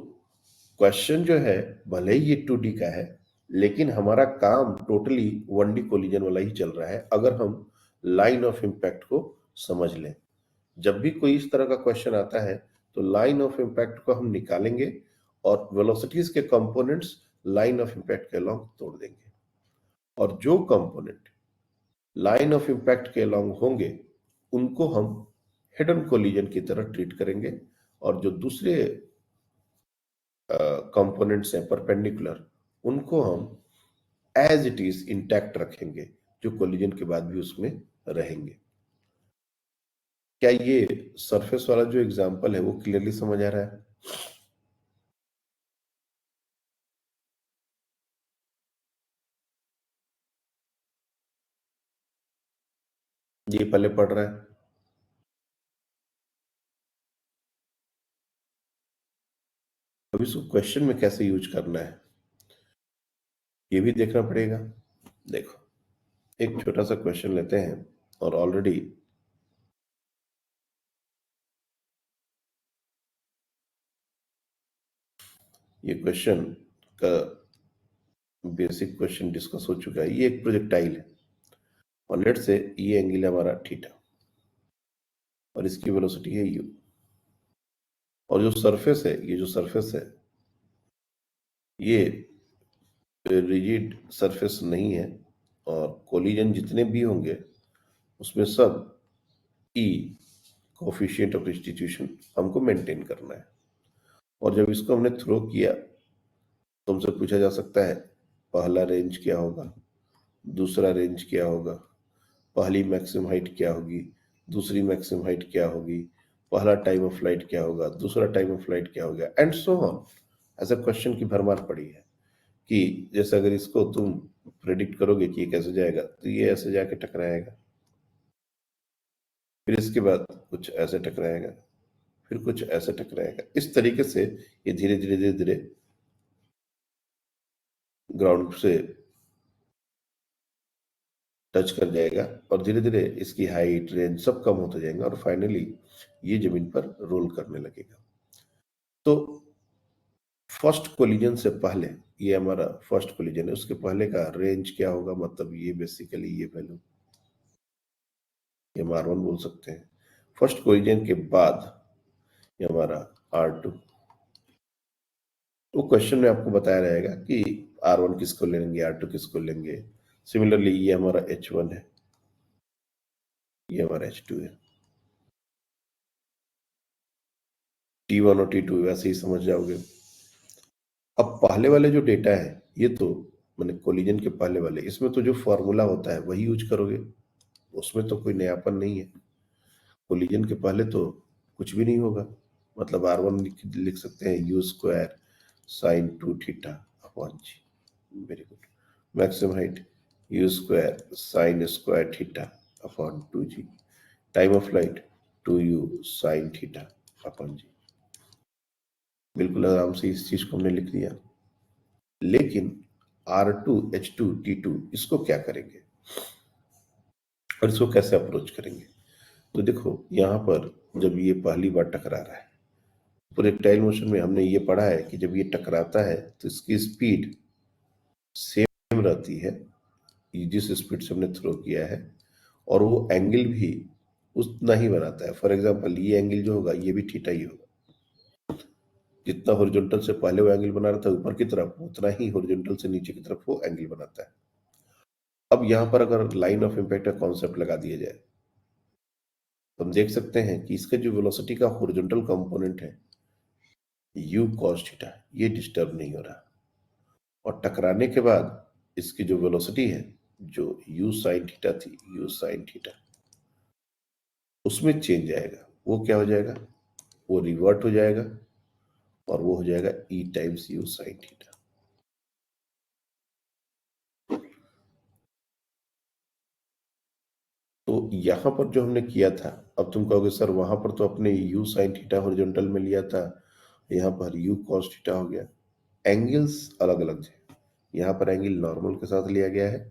क्वेश्चन जो है भले ही ये 2D का है, लेकिन हमारा काम टोटली 1D कोलिजन वाला ही चल रहा है, अगर हम लाइन ऑफ इम्पैक्ट को समझ लें। जब भी कोई इस तरह का क्वेश्चन आता है तो लाइन ऑफ इम्पैक्ट को हम निकालेंगे और वेलोसिटीज के कंपोनेंट्स लाइन ऑफ इम्पैक्ट के अलोंग तोड़ देंगे, और जो कंपोनेंट लाइन ऑफ इम्पैक्ट के अलोंग होंगे उनको हम हेड ऑन कोलिजन की तरह ट्रीट करेंगे, और जो दूसरे कंपोनेंट्स हैं परपेंडिकुलर, उनको हम एज इट इज इंटैक्ट रखेंगे, जो कोलिजन के बाद भी उसमें रहेंगे। क्या ये सरफेस वाला जो एग्जांपल है वो क्लियरली समझ आ रहा है? ये पहले पढ़ रहा है, अब इसको क्वेश्चन में कैसे यूज करना है ये भी देखना पड़ेगा। देखो, एक छोटा सा क्वेश्चन लेते हैं, और ऑलरेडी ये क्वेश्चन का बेसिक क्वेश्चन डिस्कस हो चुका है। ये एक प्रोजेक्टाइल है, और लेट से ये एंगल है हमारा थीटा, और इसकी वेलोसिटी है u, और जो सरफेस है, ये जो सरफेस है ये रिजिड सरफेस नहीं है, और कोलिजन जितने भी होंगे उसमें सब ई कोफिशिएंट ऑफ रिस्टिट्यूशन हमको मेंटेन करना है। और जब इसको हमने थ्रो किया तो हमसे पूछा जा सकता है पहला रेंज क्या होगा, दूसरा रेंज क्या होगा, पहली मैक्सिमम हाइट क्या होगी, दूसरी मैक्सिमम हाइट क्या होगी, पहला टाइम ऑफ फ्लाइट क्या होगा, दूसरा टाइम ऑफ फ्लाइट क्या होगा, एंड सो ऑन। ऐसा क्वेश्चन की भरमार पड़ी है कि जैसे अगर इसको तुम प्रेडिक्ट करोगे कि ये कैसे जाएगा तो ये ऐसे जाके टकराएगा, फिर इसके बाद कुछ ऐसे टकराएगा, फिर कुछ ऐसे टकराएगा। इस तरीके से ये धीरे धीरे धीरे धीरे ग्राउंड से टच कर जाएगा, और धीरे धीरे इसकी हाइट रेंज सब कम होते जाएंगे, और फाइनली ये जमीन पर रोल करने लगेगा। तो फर्स्ट कोलिजन से पहले, ये हमारा फर्स्ट कोलिजन है, उसके पहले का रेंज क्या होगा? मतलब ये बेसिकली ये वैल्यू, ये R1 बोल सकते हैं। फर्स्ट कोलिजन के बाद ये हमारा R2। तो क्वेश्चन में आपको बताया रहेगा कि R1 किसको लेंगे, R2 किसको लेंगे। सिमिलरली ये हमारा H1 है, ये हमारा H2 है। T1 और T2 वैसे ही समझ जाओगे। अब पहले वाले जो डेटा है ये तो मैंने कोलिजन के पहले वाले, इसमें तो जो फॉर्मूला होता है वही यूज करोगे, उसमें तो कोई नयापन नहीं है। कोलिजन के पहले तो कुछ भी नहीं होगा, मतलब R1 लिख सकते हैं u square sine 2 theta upon g. Very good. Maximum height u square sine square theta upon 2g। Time of flight 2u sine theta upon g. बिल्कुल आराम से इस चीज को हमने लिख दिया। लेकिन R2 H2 T2 इसको क्या करेंगे और इसको कैसे अप्रोच करेंगे? तो देखो, यहाँ पर जब ये पहली बार टकरा रहा है, प्रोजेक्टाइल मोशन में हमने ये पढ़ा है कि जब ये टकराता है तो इसकी स्पीड सेम रहती है जिस स्पीड से हमने थ्रो किया है, और वो एंगल भी उतना ही बनाता है। फॉर एग्जांपल ये एंगल जो होगा ये भी थीटा ही होगा, जितना हॉरिजॉन्टल से पहले वो एंगल बना रहा था ऊपर की तरफ, उतना ही हॉरिजॉन्टल से नीचे की तरफ वो एंगल बनाता है। अब यहाँ पर अगर लाइन ऑफ इम्पैक्ट का कॉन्सेप्ट लगा दिया जाए तो हम देख सकते हैं कि इसका जो वेलोसिटी का हॉरिजॉन्टल कंपोनेंट है u cos थीटा, ये डिस्टर्ब नहीं हो रहा, और टकराने के बाद इसकी जो वेलोसिटी है जो u sin थीटा थी, u sin थीटा, उसमें चेंज आएगा, वो क्या हो जाएगा, वो रिवर्ट हो जाएगा और वो हो जाएगा E times U sign theta. तो यहां पर जो हमने किया था, अब तुम कहोगे सर वहां पर तो अपने U साइन थीटा हॉरिजॉन्टल में लिया था, यहाँ पर U कॉस थीटा हो गया। एंगल्स अलग अलग थे, यहाँ पर एंगल नॉर्मल के साथ लिया गया है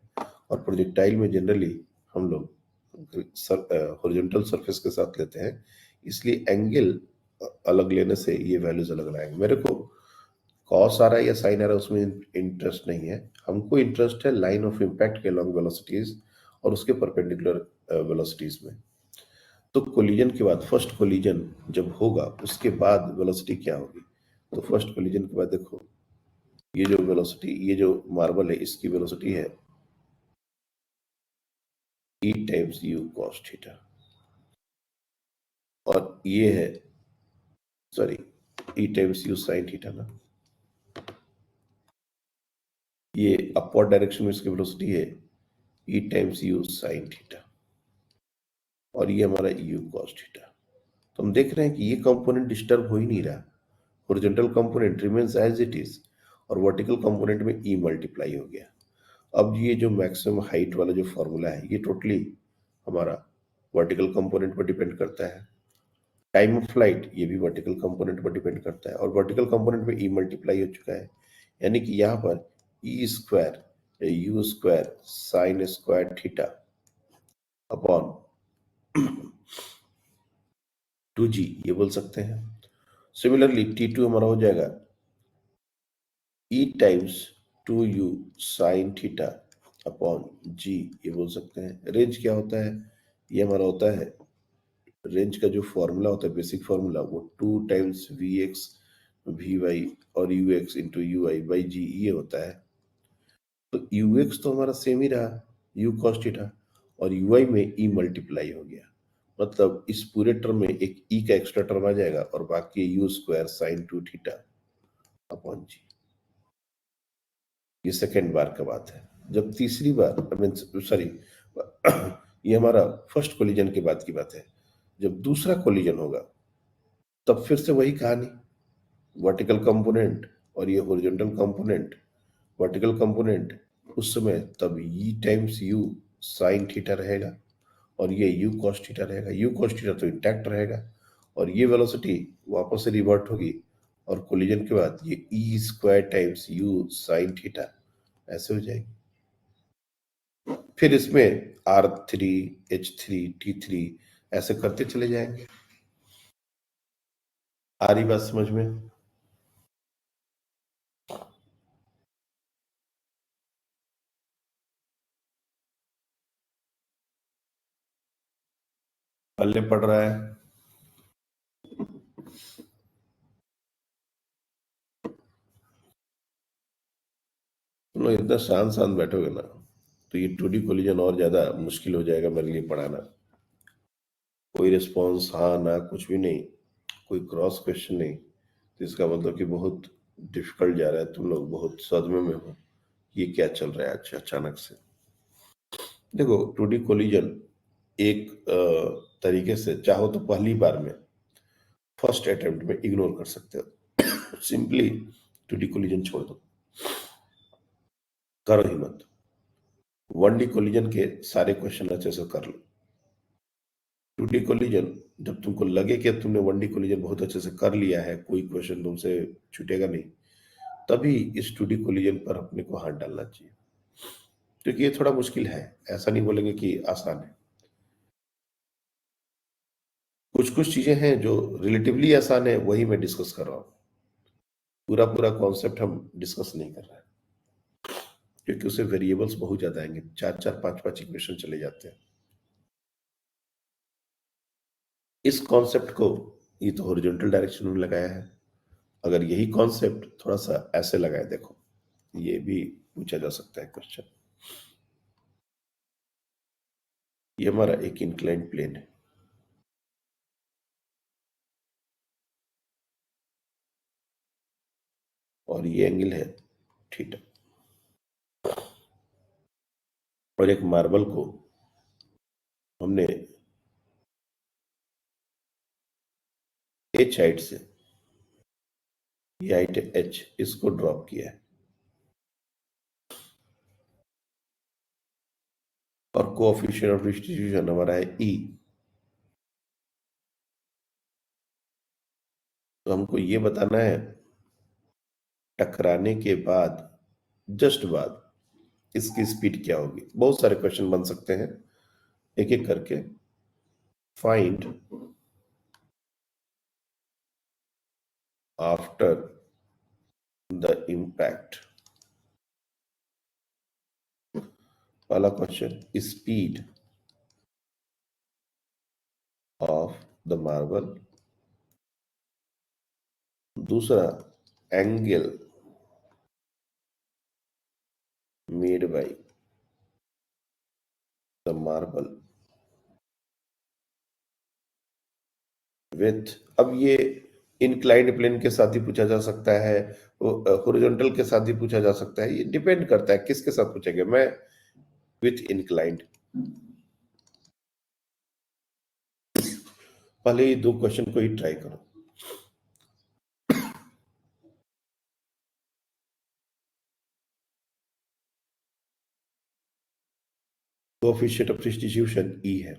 और प्रोजेक्टाइल में जनरली हम लोग हॉरिजॉन्टल सरफेस के साथ लेते हैं, इसलिए एंगल अलग लेने से ये वैल्यूज अलग लाएंगे। मेरे को कॉस आ रहा है या साइन आ रहा है उसमें इंटरेस्ट नहीं है, हमको इंटरेस्ट है लाइन ऑफ इम्पैक्ट के लॉन्ग वेलोसिटीज और उसके परपेंडिकुलर वेलोसिटीज में। तो कोलिजन के बाद, फर्स्ट कोलिजन जब होगा उसके बाद वेलोसिटी क्या होगी, तो फर्स्ट कोलिजन के बाद देखो, ये जो वेलोसिटी, ये जो मार्बल है इसकी वेलोसिटी है E times U cos theta, और ये है sorry E times U sin theta ना, ये अपवर्ड डायरेक्शन में इसकी वेलोसिटी है E times U sin theta, और ये हमारा U cos थीटा। तो हम देख रहे हैं कि ये कंपोनेंट डिस्टर्ब हो ही नहीं रहा, horizontal component remains as it is और वर्टिकल कंपोनेंट में E मल्टीप्लाई हो गया। अब ये जो मैक्सिमम हाइट वाला जो फॉर्मूला है ये टोटली हमारा वर्टिकल कंपोनेंट पर डिपेंड करता है। टाइम ऑफ फ्लाइट ये भी वर्टिकल कंपोनेंट पर डिपेंड करता है और वर्टिकल कंपोनेंट में ई मल्टीप्लाई हो चुका है, यानी कि यहाँ पर e square u square sine square theta upon 2g ये बोल सकते हैं। सिमिलरली T2 हमारा हो जाएगा E times 2u sine theta upon g ये बोल सकते हैं। रेंज क्या होता है, ये हमारा होता है, रेंज का जो फॉर्मूला होता है बेसिक फॉर्मूला, वो 2 times v x v y और u x into u i by g ये होता है। तो यू एक्स तो हमारा सेम ही रहा यू कॉस थीटा, और यू आई में ई मल्टीप्लाई हो गया, मतलब इस पूरे टर्म में एक ई का एक्स्ट्रा टर्म आ जाएगा और बाकी u square sine 2 theta upon g. ये सेकेंड बार का बात है। जब तीसरी बार सॉरी ये हमारा फर्स्ट कोलिजन के बाद की बात है। जब दूसरा कोलिजन होगा तब फिर से वही कहानी, वर्टिकल कंपोनेंट और ये हॉरिजॉन्टल कंपोनेंट, वर्टिकल कंपोनेंट उस समय तब ई टाइम्स यू साइन थीटा रहेगा और ये यू कॉस थीटा रहेगा, यू कॉस थीटा तो इंटैक्ट रहेगा और ये वेलोसिटी वापस से रिवर्ट होगी और कोलिजन के बाद ये e square times u sine theta ऐसे हो जाएगी। फिर इसमें R3 H3 T3 ऐसे करते चले जाएंगे। आ रही बात समझ में? पल्ले पड़ रहा है? तुम लोग इतना शांत शांत बैठोगे ना तो ये 2D कोलिजन और ज्यादा मुश्किल हो जाएगा मेरे लिए पढ़ाना। कोई रिस्पॉन्स हाँ ना कुछ भी नहीं, कोई क्रॉस क्वेश्चन नहीं, तो इसका मतलब कि बहुत डिफिकल्ट जा रहा है, तुम लोग बहुत सदमे में हो, ये क्या चल रहा है अच्छा अचानक से। देखो 2D कोलिजन एक तरीके से चाहो तो पहली बार में फर्स्ट अटेम्प्ट में इग्नोर कर सकते हो, सिंपली 2D कोलिजन छोड़ दो, करो ही मत। 1D कोलिजन के सारे क्वेश्चन अच्छे से कर लो। 2D कोलिजन जब तुमको लगे कि तुमने 1D कोलिजन बहुत अच्छे से कर लिया है, कोई क्वेश्चन तुमसे छूटेगा नहीं, तभी इस 2D कोलिजन पर अपने को हाथ डालना चाहिए, क्योंकि ये थोड़ा मुश्किल है, ऐसा नहीं बोलेंगे कि आसान है। कुछ कुछ चीजें हैं जो रिलेटिवली आसान है, वही मैं डिस्कस कर रहा हूँ, पूरा पूरा कॉन्सेप्ट हम डिस्कस नहीं कर रहे हैं, क्योंकि उसे वेरिएबल्स बहुत ज्यादा आएंगे, 4 4 5 5 इक्वेशन चले जाते हैं। इस कॉन्सेप्ट को ये तो हॉरिजॉन्टल डायरेक्शन में लगाया है, अगर यही कॉन्सेप्ट थोड़ा सा ऐसे लगाए, देखो ये भी पूछा जा सकता है क्वेश्चन। ये हमारा एक इंक्लाइंड प्लेन है और ये एंगल है थीटा, और एक मार्बल को हमने h हाइट से, ये हाइट है h, इसको ड्रॉप किया है और कोएफिशिएंट ऑफ डिस्ट्रीब्यूशन हमारा है e। तो हमको ये बताना है टकराने के बाद, जस्ट बाद, इसकी स्पीड क्या होगी। बहुत सारे क्वेश्चन बन सकते हैं एक एक करके। फाइंड आफ्टर द इम्पैक्ट, पहला question, speed of the marble, दूसरा angle made by the marble with, अब ये इंक्लाइंड प्लेन के साथ ही पूछा जा सकता है, हॉरिजॉन्टल के साथ ही पूछा जा सकता है, ये डिपेंड करता है किसके साथ पूछेंगे। मैं विथ इंक्लाइंड, पहले ये दो क्वेश्चन को ही ट्राई करो। कोएफिशिएंट ऑफ डिस्ट्रीब्यूशन E है।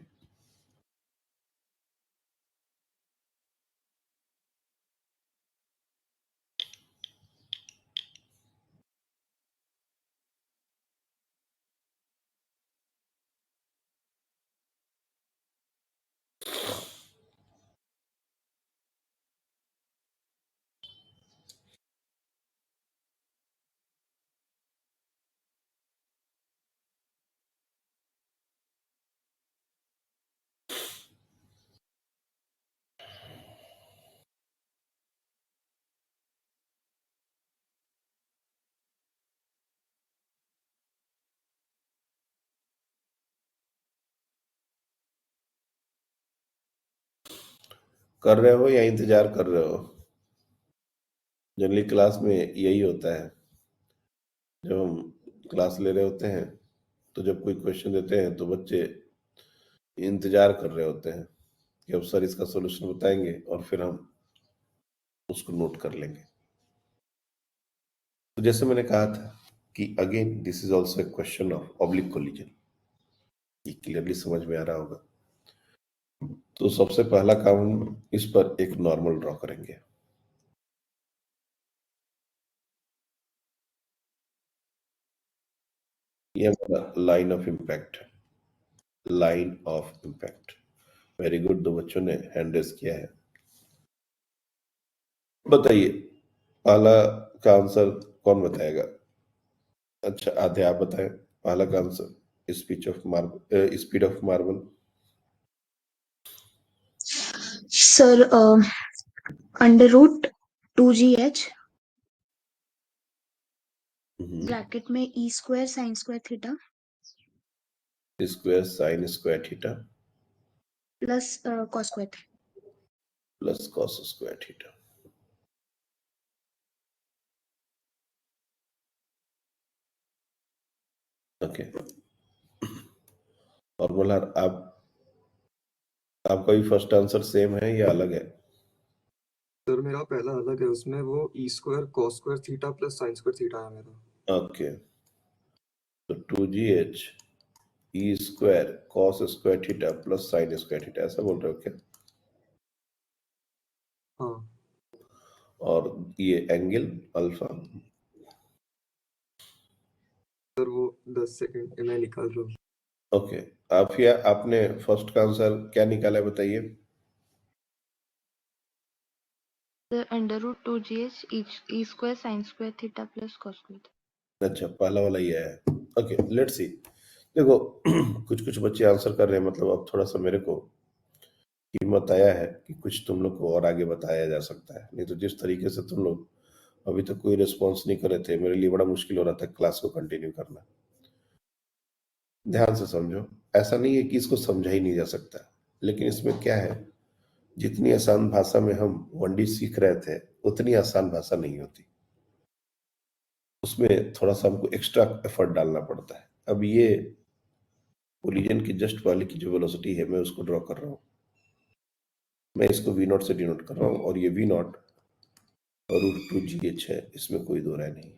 कर रहे हो या इंतजार कर रहे हो? जनरली क्लास में यही होता है, जब हम क्लास ले रहे होते हैं तो जब कोई क्वेश्चन देते हैं तो बच्चे इंतजार कर रहे होते हैं कि अब सर इसका सॉल्यूशन बताएंगे और फिर हम उसको नोट कर लेंगे। तो जैसे मैंने कहा था कि again this is also a question of oblique collision, ये क्लियरली समझ में आ रहा होगा। तो सबसे पहला काम हम इस पर एक नॉर्मल ड्रॉ करेंगे। ये हमारा लाइन ऑफ इम्पैक्ट है, line of impact. Very good, दो बच्चों ने हैंड रेज किया है। बताइए पहला का आंसर कौन बताएगा? अच्छा आधे आप बताएं पहला का answer. Speed of marble sir √2GH bracket में E² sin² theta square sine square theta plus cos² plus cos square theta. Okay, और मल्हार आपका भी फर्स्ट आंसर सेम है या अलग है? सर मेरा पहला अलग है, उसमें वो E² cos² theta plus sin² theta है मेरा। ओके, तो 2GH E² cos square theta plus sine square theta, ऐसा बोल रहे हो क्या? हाँ और ये एंगल अल्फा? सर वो 10 सेकंड मैं निकाल रहा हूँ। ओके, आपने फर्स्ट का आंसर क्या निकाला है बताइए? √2GH E² sin² theta plus cos²। अच्छा, पहला वाला ये है। Okay, let's see. देखो कुछ कुछ बच्चे आंसर कर रहे हैं, मतलब अब थोड़ा सा मेरे को हिम्मत आया है कि कुछ तुम लोग को और आगे बताया जा सकता है। नहीं तो जिस तरीके से तुम लोग अभी तक कोई रिस्पॉन्स नहीं कर रहे थे, मेरे लिए बड़ा मुश्किल हो रहा था क्लास को कंटिन्यू करना। ध्यान से समझो, ऐसा नहीं है कि इसको समझा ही नहीं जा सकता, लेकिन इसमें क्या है, जितनी आसान भाषा में हम 1D सीख रहे थे उतनी आसान भाषा नहीं होती, उसमें थोड़ा सा हमको एक्स्ट्रा एफर्ट डालना पड़ता है। अब ये कोलिजन की जस्ट वाले की जो वेलोसिटी है मैं उसको ड्रॉ कर रहा हूँ। मैं इसको V नॉट से डिनोट कर रहा हूं और ये V नॉट √2GH है, इसमें कोई दो राय नहीं।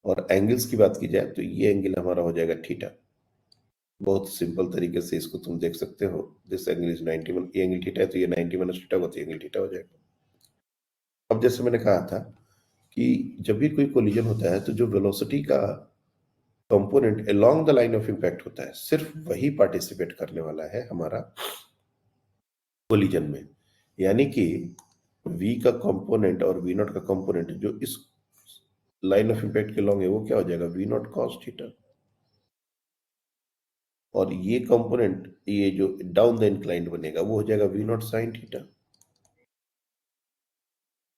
और एंगल्स की बात की जाए तो ये एंगल हमारा हो जाएगा थीटा। बहुत सिंपल तरीके से इसको तुम देख सकते हो, दिस एंगल इज 91, ये एंगल थीटा है तो ये 90 माइनस थीटा होगा तो ये एंगल थीटा हो जाएगा। अब जैसे मैंने कहा था कि जब भी कोई कोलिजन होता है तो जो वेलोसिटी का component along the line of impact होता है, सिर्फ वही पार्टिसिपेट करने वाला है हमारा कोलिजन में। यानी कि V का कंपोनेंट और V नॉट का कंपोनेंट जो इस लाइन ऑफ इंपैक्ट के लॉन्ग है वो क्या हो जाएगा, V नॉट कॉस थीटा। और ये कंपोनेंट ये जो डाउन द इंक्लाइंड बनेगा वो हो जाएगा V नॉट साइन थीटा।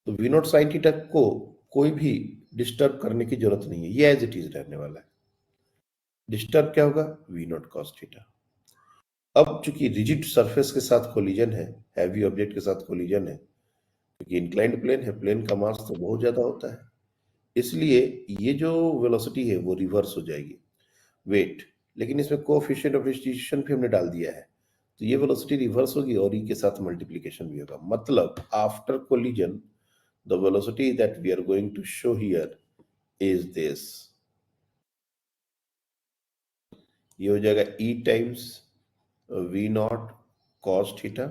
तो V नॉट साइन थीटा को कोई भी डिस्टर्ब करने की जरूरत नहीं है, ये एज इट इज रहने वाला है। डिस्टर्ब क्या होगा, V नॉट कॉस थीटा। अब चूंकि रिजिड सरफेस के साथ कोलिजन है, हैवी ऑब्जेक्ट के साथ कोलिजन है, क्योंकि इंक्लाइंड प्लेन है, प्लेन का मास तो बहुत ज्यादा होता है, इसलिए ये जो वेलोसिटी है वो रिवर्स हो जाएगी वेट। लेकिन इसमें कोएफिशिएंट ऑफ डिस्ट्रीब्यूशन भी हमने डाल दिया है, तो ये वेलोसिटी रिवर्स होगी और ई के साथ मल्टीप्लिकेशन भी होगा। मतलब after collision the velocity that we are going to show here is this, ये हो जाएगा e times V naught cos theta,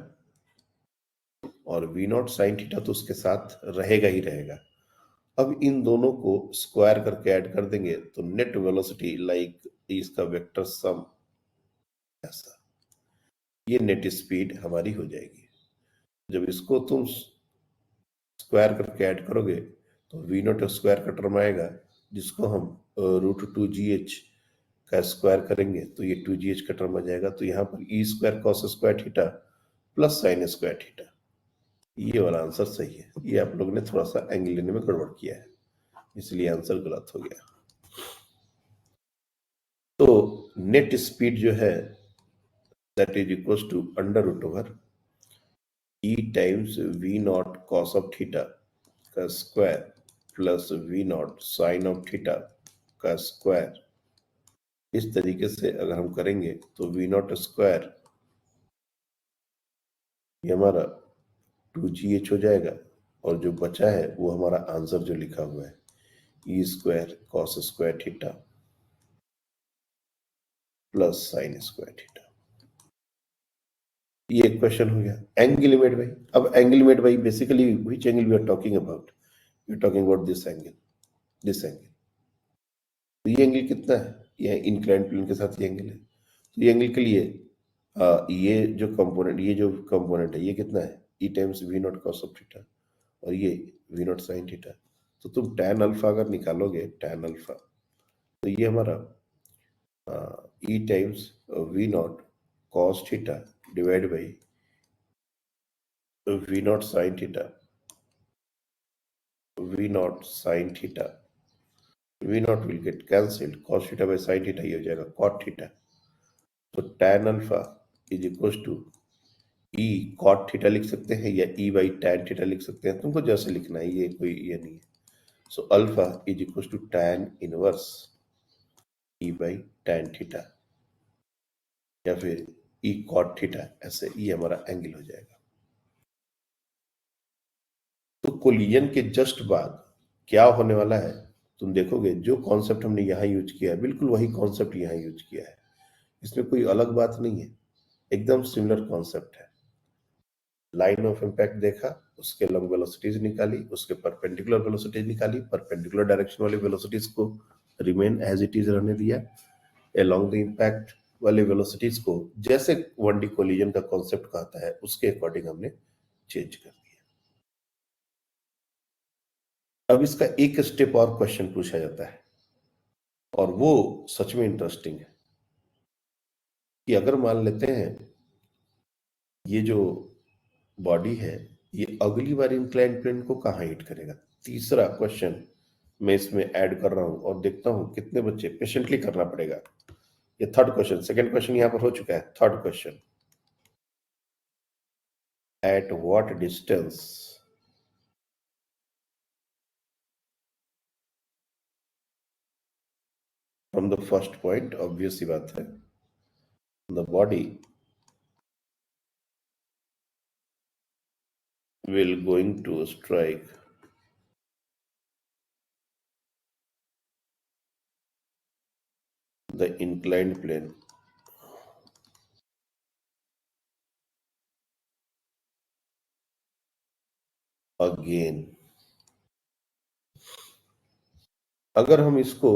और V नॉट साइन थीटा तो उसके साथ रहेगा ही रहेगा। अब इन दोनों को स्क्वायर करके ऐड कर देंगे तो नेट वेलोसिटी लाइक इसका वेक्टर सम, ऐसा ये नेट स्पीड हमारी हो जाएगी। जब इसको तुम स्क्वायर करके ऐड करोगे तो V नॉट स्क्वायर का टर्म आएगा, जिसको हम √2GH का स्क्वायर करेंगे तो ये 2GH का टर्म आ जाएगा। तो यहाँ पर e square cos square theta plus sine square theta, ये वाला आंसर सही है। ये आप लोगों ने थोड़ा सा एंगल लेने में गड़बड़ किया है, इसलिए आंसर गलत हो गया। तो नेट स्पीड जो है that is equal to √, e times V naught cos of theta का square plus V naught sine of theta का स्क्वायर। इस तरीके से अगर हम करेंगे तो V नॉट स्क्वायर ये हमारा 2GH हो जाएगा, और जो बचा है वो हमारा आंसर जो लिखा हुआ है e square cos square theta plus sine square theta. ये क्वेश्चन हो गया। एंगल लिमिट भाई, अब एंगल लिमिट भाई basically which angle we are talking about, we are talking about this angle, this angle. तो ये एंगल कितना है, ये इंक्लाइंड प्लेन के साथ ये एंगल है। तो ये एंगल के लिए ये जो कंपोनेंट है ये कितना है, e times V naught cos of theta, और ये V नॉट साइन थीटा। तो तुम tan अल्फा अगर निकालोगे, tan अल्फा, तो ये हमारा e times V naught cos theta divide by V naught sine theta, V naught sine theta, V naught will get cancelled, cos theta by sine theta ये हो जाएगा cot थीटा। तो tan alpha is equal to e cot theta लिख सकते हैं या ई by tan theta लिख सकते हैं, तुमको जैसे लिखना है, ये कोई ये नहीं है। So alpha is equal to tan inverse E by tan theta, या फिर ई cot थीटा, ऐसे ये हमारा एंगल हो जाएगा। तो कोलिजन के जस्ट बाद क्या होने वाला है, तुम देखोगे जो कॉन्सेप्ट हमने यहाँ यूज किया है बिल्कुल वही कॉन्सेप्ट यहाँ यूज किया है, इसमें कोई अलग बात नहीं है, एकदम सिमिलर कॉन्सेप्ट है। लाइन ऑफ इम्पैक्ट देखा, उसके लंब वेलोसिटीज निकाली, उसके परपेंडिकुलर वेलोसिटीज निकाली, परपेंडिकुलर डायरेक्शन वाली वेलोसिटीज को रिमेन एज इट इज रहने दिया, अलोंग द इम्पैक्ट वाले वेलोसिटीज को जैसे 1D कोलिजन का कॉन्सेप्ट कहता है उसके अकॉर्डिंग हमने चेंज कर दिया। अब इसका एक स्टेप और क्वेश्चन पूछा जाता है, और वो सच में इंटरेस्टिंग है कि अगर मान लेते हैं ये जो बॉडी है ये अगली बार इंक्लाइंड प्लेन को कहाँ हिट करेगा। तीसरा क्वेश्चन मैं इसमें ऐड कर रहा हूं और देखता हूं कितने बच्चे पेशेंटली करना पड़ेगा। ये थर्ड क्वेश्चन, सेकंड क्वेश्चन यहां पर हो चुका है, third question, at what distance from the first point, obvious सी बात है, the body will going to strike the inclined plane again. अगर हम इसको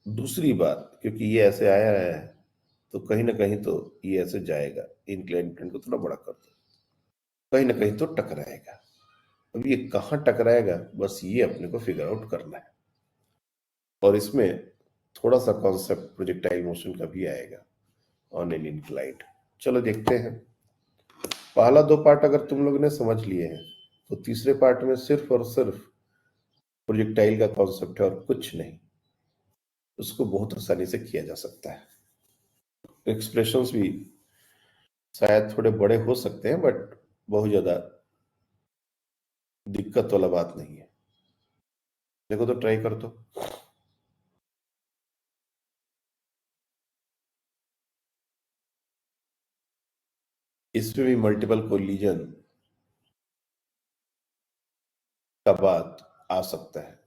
दूसरी बार, क्योंकि ये ऐसे आया है तो कहीं ना कहीं तो ये ऐसे जाएगा, इंक्लाइंड प्लेन को थोड़ा बड़ा कर दो, कहीं ना कहीं तो टकराएगा। अब ये कहाँ टकराएगा, बस ये अपने को फिगर आउट करना है। और इसमें थोड़ा सा कॉन्सेप्ट प्रोजेक्टाइल मोशन का भी आएगा ऑन एन इंक्लाइंड। चलो देखते हैं। पहला दो पार्ट अगर तुम लोग ने समझ लिए हैं तो तीसरे पार्ट में सिर्फ और सिर्फ प्रोजेक्टाइल का कॉन्सेप्ट है और कुछ नहीं। उसको बहुत आसानी से किया जा सकता है। एक्सप्रेशंस भी शायद थोड़े बड़े हो सकते हैं, बट बहुत ज्यादा दिक्कत वाला बात नहीं है। देखो तो ट्राई कर दो। इसमें भी मल्टीपल कोलिजन का बात आ सकता है।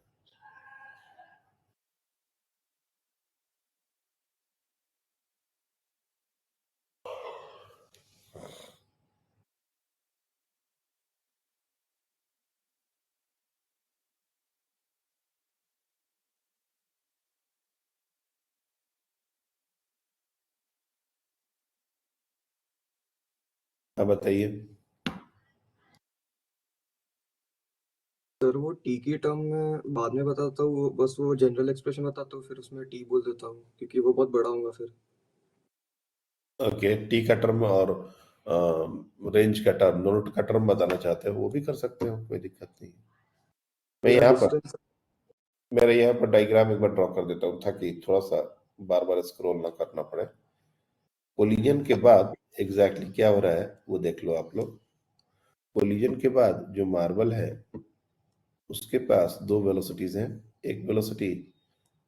हाँ बताइए। सर वो टी की टर्म में बाद में बताता हूँ, वो बस वो जनरल एक्सप्रेशन बताता हूँ, फिर उसमें टी बोल देता हूँ क्योंकि वो बहुत बड़ा होगा फिर। ओके, टी का टर्म और रेंज का टर्म, दोनों का टर्म बताना चाहते हो वो भी कर सकते हो, कोई दिक्कत नहीं। मैं या यहाँ पर डिस्टेंस। मेरा यहाँ पर डायग्राम एक बार ड्रॉ कर देता हूँ ताकि थोड़ा सा बार बार स्क्रॉल ना करना पड़े। कोलिजन के बाद एग्जैक्टली क्या हो रहा है वो देख लो आप लोग। कोलिजन के बाद जो मार्बल है उसके पास दो वेलोसिटीज हैं। एक वेलोसिटी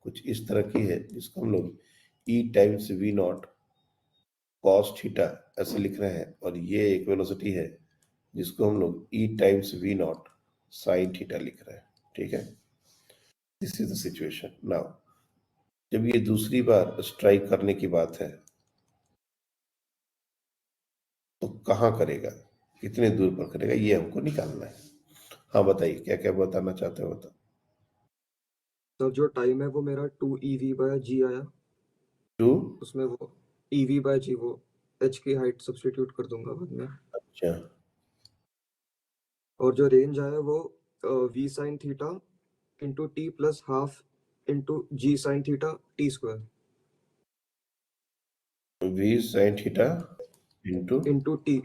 कुछ इस तरह की है जिसको हम लोग e times v naught cos theta ऐसे लिख रहे हैं, और ये एक वेलोसिटी है जिसको हम लोग e times v naught sine theta लिख रहे हैं। ठीक है, this is the situation now. जब ये दूसरी बार स्ट्राइक करने की बात है तो कहाँ करेगा, कितने दूर पर करेगा, ये हमको निकालना है। हाँ बताइए क्या क्या बताना चाहते हो, बताओ। सर जो टाइम है वो मेरा 2 EV/G आया, टू, उसमें वो EV/G वो h की हाइट सब्स्टिट्यूट कर दूंगा बाद में। अच्छा, और जो रेंज आया वो V sin theta into t plus half into G sin theta t square v sine theta into, into t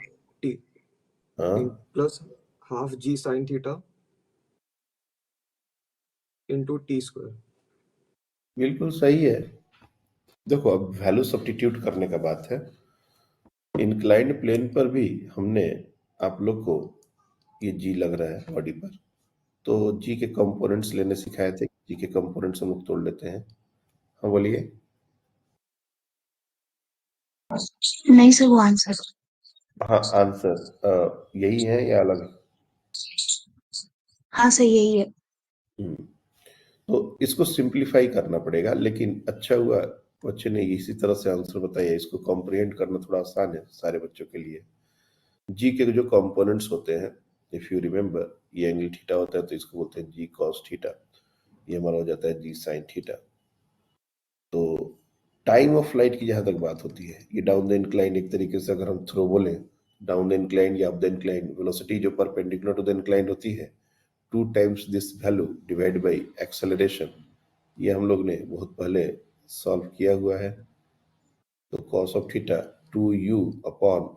t हाँ plus half G sin theta into t square. बिल्कुल सही है। देखो अब वैल्यू सब्स्टिट्यूट करने का बात है। इंक्लाइंड प्लेन पर भी हमने आप लोग को ये जी लग रहा है बॉडी पर, तो जी के कंपोनेंट्स लेने सिखाए थे। जी के कंपोनेंट्स हम लोग तोड़ लेते हैं। हाँ बोलिए। नहीं सर, वो आंसर। हाँ आंसर यही है या अलग है? हाँ सर, यही है। हम्म, तो इसको सिंप्लीफाई करना पड़ेगा, लेकिन अच्छा हुआ बच्चे ने इसी तरह से आंसर बताया। इसको कॉम्प्रिहेंड करना थोड़ा आसान है सारे बच्चों के लिए। जी के जो कंपोनेंट्स होते हैं, इफ यू रिमेम्बर, ये एंगल थीटा होता है तो इसको बोलते हैं जी कॉस थीटा, ये हमारा हो जाता है जी साइन थीटा। तो टाइम ऑफ फ्लाइट की जहां तक बात होती है, ये डाउन द इंक्लाइन, एक तरीके से अगर हम थ्रो बोलें, डाउन द इंक्लाइन या अप द इंक्लाइन, वेलोसिटी जो परपेंडिकुलर टू द इंक्लाइन होती है 2 times this value divide by acceleration. ये हम लोग ने बहुत पहले सॉल्व किया हुआ है। तो cos of theta 2u upon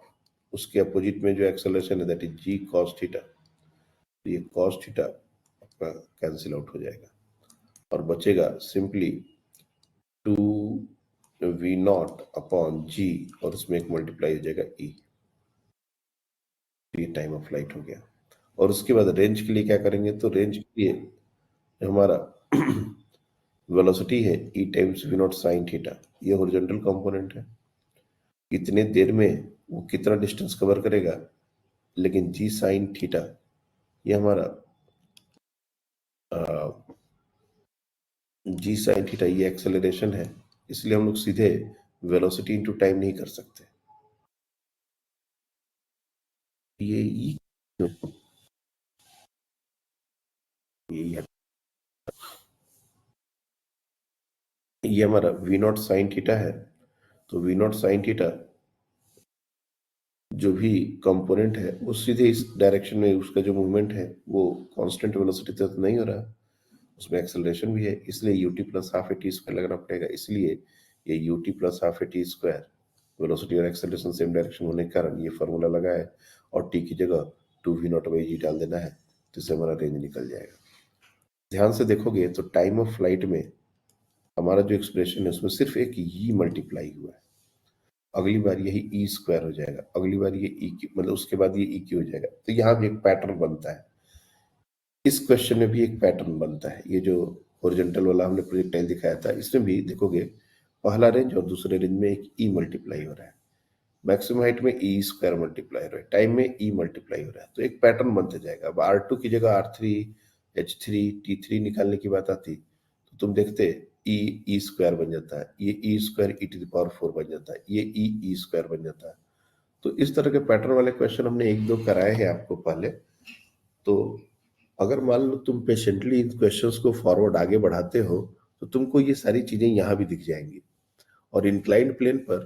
उसके अपोजिट में जो एक्सेलरेशन है that is g cos theta. तो ये cos थीटा आपका कैंसिल आउट हो जाएगा और बचेगा simply 2v not upon g, और उसमें एक मल्टीप्लाई हो जाएगा e। तो ये टाइम ऑफ फ्लाइट हो गया। और उसके बाद रेंज के लिए क्या करेंगे, तो रेंज के लिए हमारा वेलोसिटी है e times v naught sine theta, ये हॉरिजॉन्टल कंपोनेंट है। कितने देर में वो कितना डिस्टेंस कवर करेगा, लेकिन जी साइन थीटा ये हमारा जी साइन थीटा ये एक्सेलरेशन है, इसलिए हम लोग सीधे वेलोसिटी इनटू टाइम नहीं कर सकते। ये ई ये ये हमारा वी नॉट साइन थीटा है, तो वी नॉट साइन थीटा जो भी कंपोनेंट है वो सीधे इस डायरेक्शन में उसका जो मूवमेंट है वो कांस्टेंट वेलोसिटी तक नहीं हो रहा, उसमें एक्सेलरेशन भी है, इसलिए UT plus half A T square लगाना पड़ेगा। इसलिए ये UT plus half A T square velocity और एक्सेलरेशन सेम डायरेक्शन होने के कारण ये फॉर्मूला लगा है, और टी की जगह 2v0/g डाल देना है, तो इससे हमारा रेंज निकल जाएगा। ध्यान से देखोगे तो टाइम ऑफ फ्लाइट में हमारा जो एक्सप्रेशन है उसमें सिर्फ एक ई मल्टीप्लाई हुआ है, अगली बार यही ई स्क्वायर हो जाएगा, अगली बार ये ई क्यू, मतलब उसके बाद ये ई क्यू हो जाएगा। तो यहाँ भी एक पैटर्न बनता है, इस क्वेश्चन में भी एक पैटर्न बनता है। ये जो हॉरिजॉन्टल वाला हमने प्रोजेक्टाइल दिखाया था, इसमें भी देखोगे पहला रेंज और दूसरे रेंज में एक ई मल्टीप्लाई हो रहा है, मैक्सिमम हाइट में ई स्क्वायर मल्टीप्लाई हो रहा है, टाइम में ई मल्टीप्लाई हो रहा है, तो एक पैटर्न बनते जाएगा। अब R2 की जगह R3 H3 T3 निकालने की बात आती तो तुम देखते ई स्क्वायर बन जाता है, ये ई स्क्वायर e⁴ बन जाता है, ये ई स्क्वायर बन जाता है। तो इस तरह के पैटर्न वाले क्वेश्चन हमने एक दो कराए हैं आपको पहले। तो अगर मान लो तुम पेशेंटली इन क्वेश्चंस को फॉरवर्ड आगे बढ़ाते हो तो तुमको ये सारी चीजें यहाँ भी दिख जाएंगी। और इंक्लाइंड प्लेन पर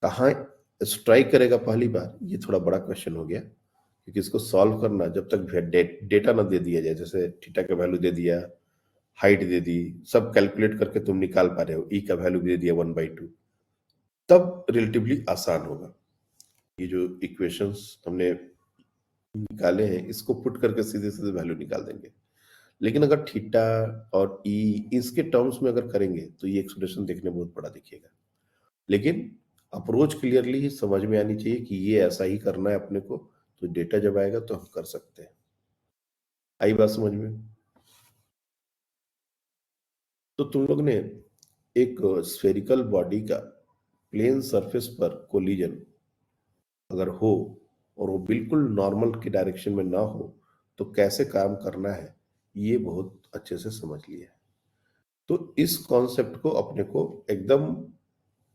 कहाँ स्ट्राइक करेगा पहली बार, ये थोड़ा बड़ा क्वेश्चन हो गया, क्योंकि इसको सॉल्व करना जब तक डेटा ना दे दिया जाए, जैसे थीटा का वैल्यू दे दिया, हाइट दे दी, सब कैलकुलेट करके तुम निकाल पा रहे हो, ई का वैल्यू भी दे दिया 1/2, तब रिलेटिवली आसान होगा। ये जो इक्वेशंस हमने निकाले हैं इसको पुट करके सीधे सीधे वैल्यू निकाल देंगे। लेकिन अगर थीटा और ई इसके टर्म्स में अगर करेंगे तो ये एक्सप्रेशन देखने बहुत बड़ा दिखेगा, लेकिन अप्रोच क्लियरली ही समझ में आनी चाहिए कि ये ऐसा ही करना है अपने को, तो डेटा जब आएगा तो हम कर सकते हैं। आई बात समझ में? तो तुम लोग ने एक स्फेरिकल बॉडी का प्लेन सरफेस पर कोलिजन अगर हो और वो बिल्कुल नॉर्मल की डायरेक्शन में ना हो तो कैसे काम करना है ये बहुत अच्छे से समझ लिया है। तो इस कॉन्सेप्ट को अपने को एकदम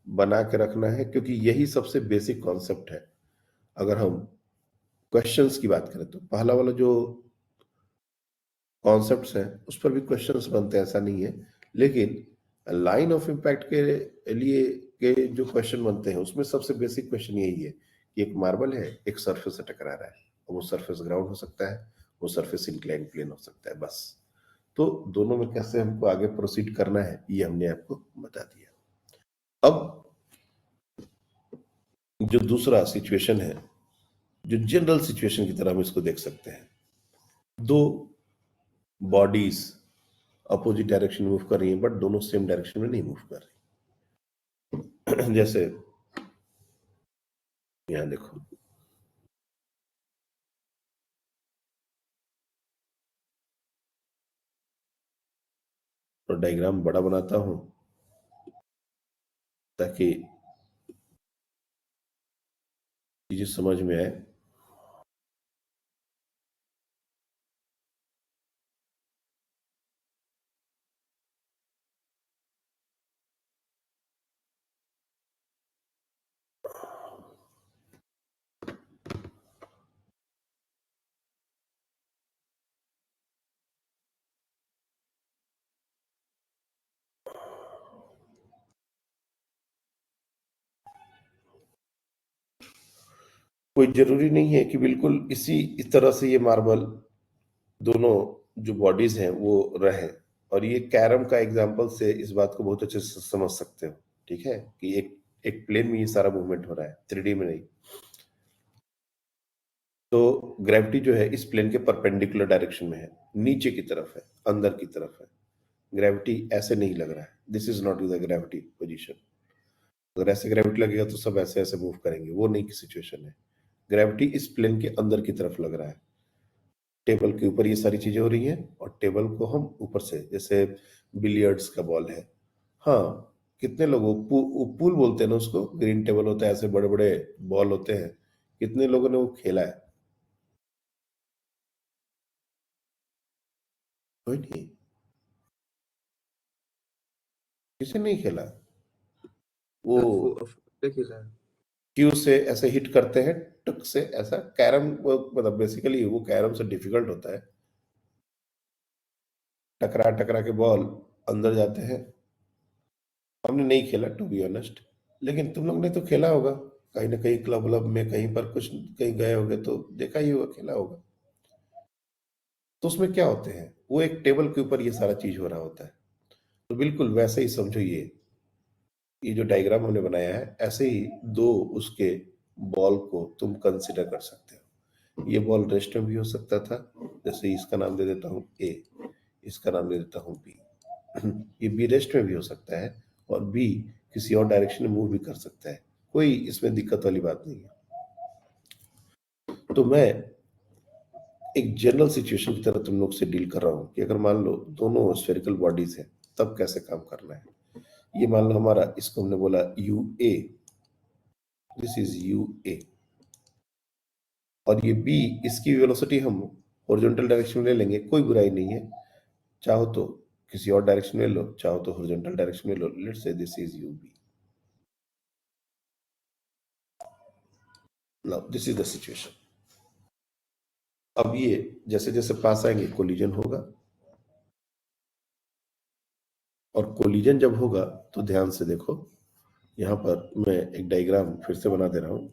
बना के रखना है, क्योंकि यही सबसे बेसिक कॉन्सेप्ट है। अगर हम क्वेश्चंस की बात करें तो पहला वाला जो कॉन्सेप्ट्स हैं उस पर भी क्वेश्चंस बनते हैं, ऐसा नहीं है, लेकिन लाइन ऑफ इम्पैक्ट के लिए के जो क्वेश्चन बनते हैं उसमें सबसे बेसिक क्वेश्चन यही है कि एक मार्बल है, एक सरफेस से टकरा रहा है, और वो सरफेस ग्राउंड हो सकता है, वो सरफेस इंक्लाइंड प्लेन हो सकता है, बस। तो दोनों में कैसे हमको आगे प्रोसीड करना है ये हमने आपको बता दिया। अब जो दूसरा सिचुएशन है, जो जनरल सिचुएशन की तरह हम इसको देख सकते हैं, दो बॉडीज अपोजिट डायरेक्शन मूव कर रही हैं बट दोनों सेम डायरेक्शन में नहीं मूव कर रही। जैसे यहां देखो, तो डायग्राम बड़ा बनाता हूं ताकि चीजें समझ में आए। कोई जरूरी नहीं है कि बिल्कुल इस तरह से ये मार्बल दोनों जो बॉडीज हैं वो रहे, और ये कैरम का एग्जांपल से इस बात को बहुत अच्छे से समझ सकते हो। ठीक है कि एक एक प्लेन में ये सारा मूवमेंट हो रहा है, 3D में नहीं। तो ग्रेविटी जो है इस प्लेन के परपेंडिकुलर डायरेक्शन में है, नीचे की तरफ है, अंदर की तरफ है। ग्रेविटी ऐसे नहीं लग रहा है, this is not the gravity position. अगर ऐसे ग्रेविटी लगेगा तो सब ऐसे ऐसे मूव करेंगे, वो नहीं की सिचुएशन है। ग्रेविटी इस प्लेन के अंदर की तरफ लग रहा है, टेबल के ऊपर ये सारी चीजें हो रही हैं, और टेबल को हम ऊपर से, जैसे बिलियर्ड्स का बॉल है, हाँ कितने लोगों पूल बोलते हैं ना उसको, ग्रीन टेबल होता है, ऐसे बड़े बड़े बॉल होते हैं, कितने लोगों ने वो खेला है? कोई नहीं, किसी ने नहीं खेला। वो पे खेला है। क्यू से ऐसे हिट करते हैं, टक से ऐसा। कैरम मतलब बेसिकली वो कैरम से डिफिकल्ट होता है। टकरा टकरा के बॉल अंदर जाते हैं। हमने नहीं खेला टू बी ऑनेस्ट, लेकिन तुम लोग ने तो खेला होगा कहीं ना कहीं, क्लब व्लब में कहीं पर कुछ कहीं गए होगे तो देखा ही होगा, खेला होगा। तो उसमें क्या होते हैं, वो एक टेबल के ऊपर ये सारा चीज हो रहा होता है। तो बिल्कुल वैसे ही समझो, ये जो डायग्राम हमने बनाया है, ऐसे ही दो उसके बॉल को तुम कंसिडर कर सकते हो। ये बॉल रेस्ट में भी हो सकता था, जैसे इसका नाम दे देता हूँ ए, इसका नाम दे देता हूँ बी। ये बी रेस्ट में भी हो सकता है और बी किसी और डायरेक्शन में मूव भी कर सकता है, कोई इसमें दिक्कत वाली बात नहीं है। तो मैं एक जनरल सिचुएशन की तरह तुम लोग से डील कर रहा हूं कि अगर मान लो दोनों स्फेरिकल बॉडीज हैं, तब कैसे काम करना है। ये मान लो हमारा, इसको हमने बोला u a, this is u a, और ये बी, इसकी वेलोसिटी हम हॉरिजॉन्टल डायरेक्शन में ले लेंगे, कोई बुराई नहीं है। चाहो तो किसी और डायरेक्शन में लो, चाहो तो हॉरिजॉन्टल डायरेक्शन में लो। Let's say this is u b. Now this is the situation. अब ये जैसे जैसे पास आएंगे कोलिजन होगा, और कोलिजन जब होगा तो ध्यान से देखो, यहां पर मैं एक डायग्राम फिर से बना दे रहा हूं।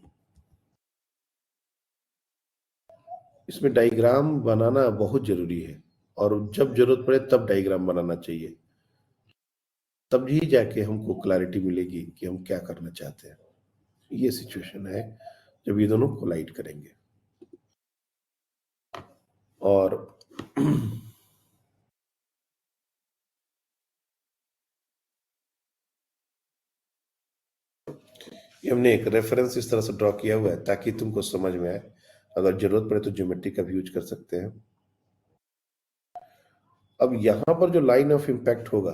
इसमें डायग्राम बनाना बहुत जरूरी है, और जब जरूरत पड़े तब डायग्राम बनाना चाहिए, तब ही जाके हमको क्लैरिटी मिलेगी कि हम क्या करना चाहते हैं। ये सिचुएशन है जब ये दोनों कोलाइड करेंगे। और ये हमने एक रेफरेंस इस तरह से ड्रॉ किया हुआ है ताकि तुमको समझ में आए। अगर जरूरत पड़े तो ज्योमेट्री का भी यूज कर सकते हैं। अब यहां पर जो लाइन ऑफ इम्पैक्ट होगा,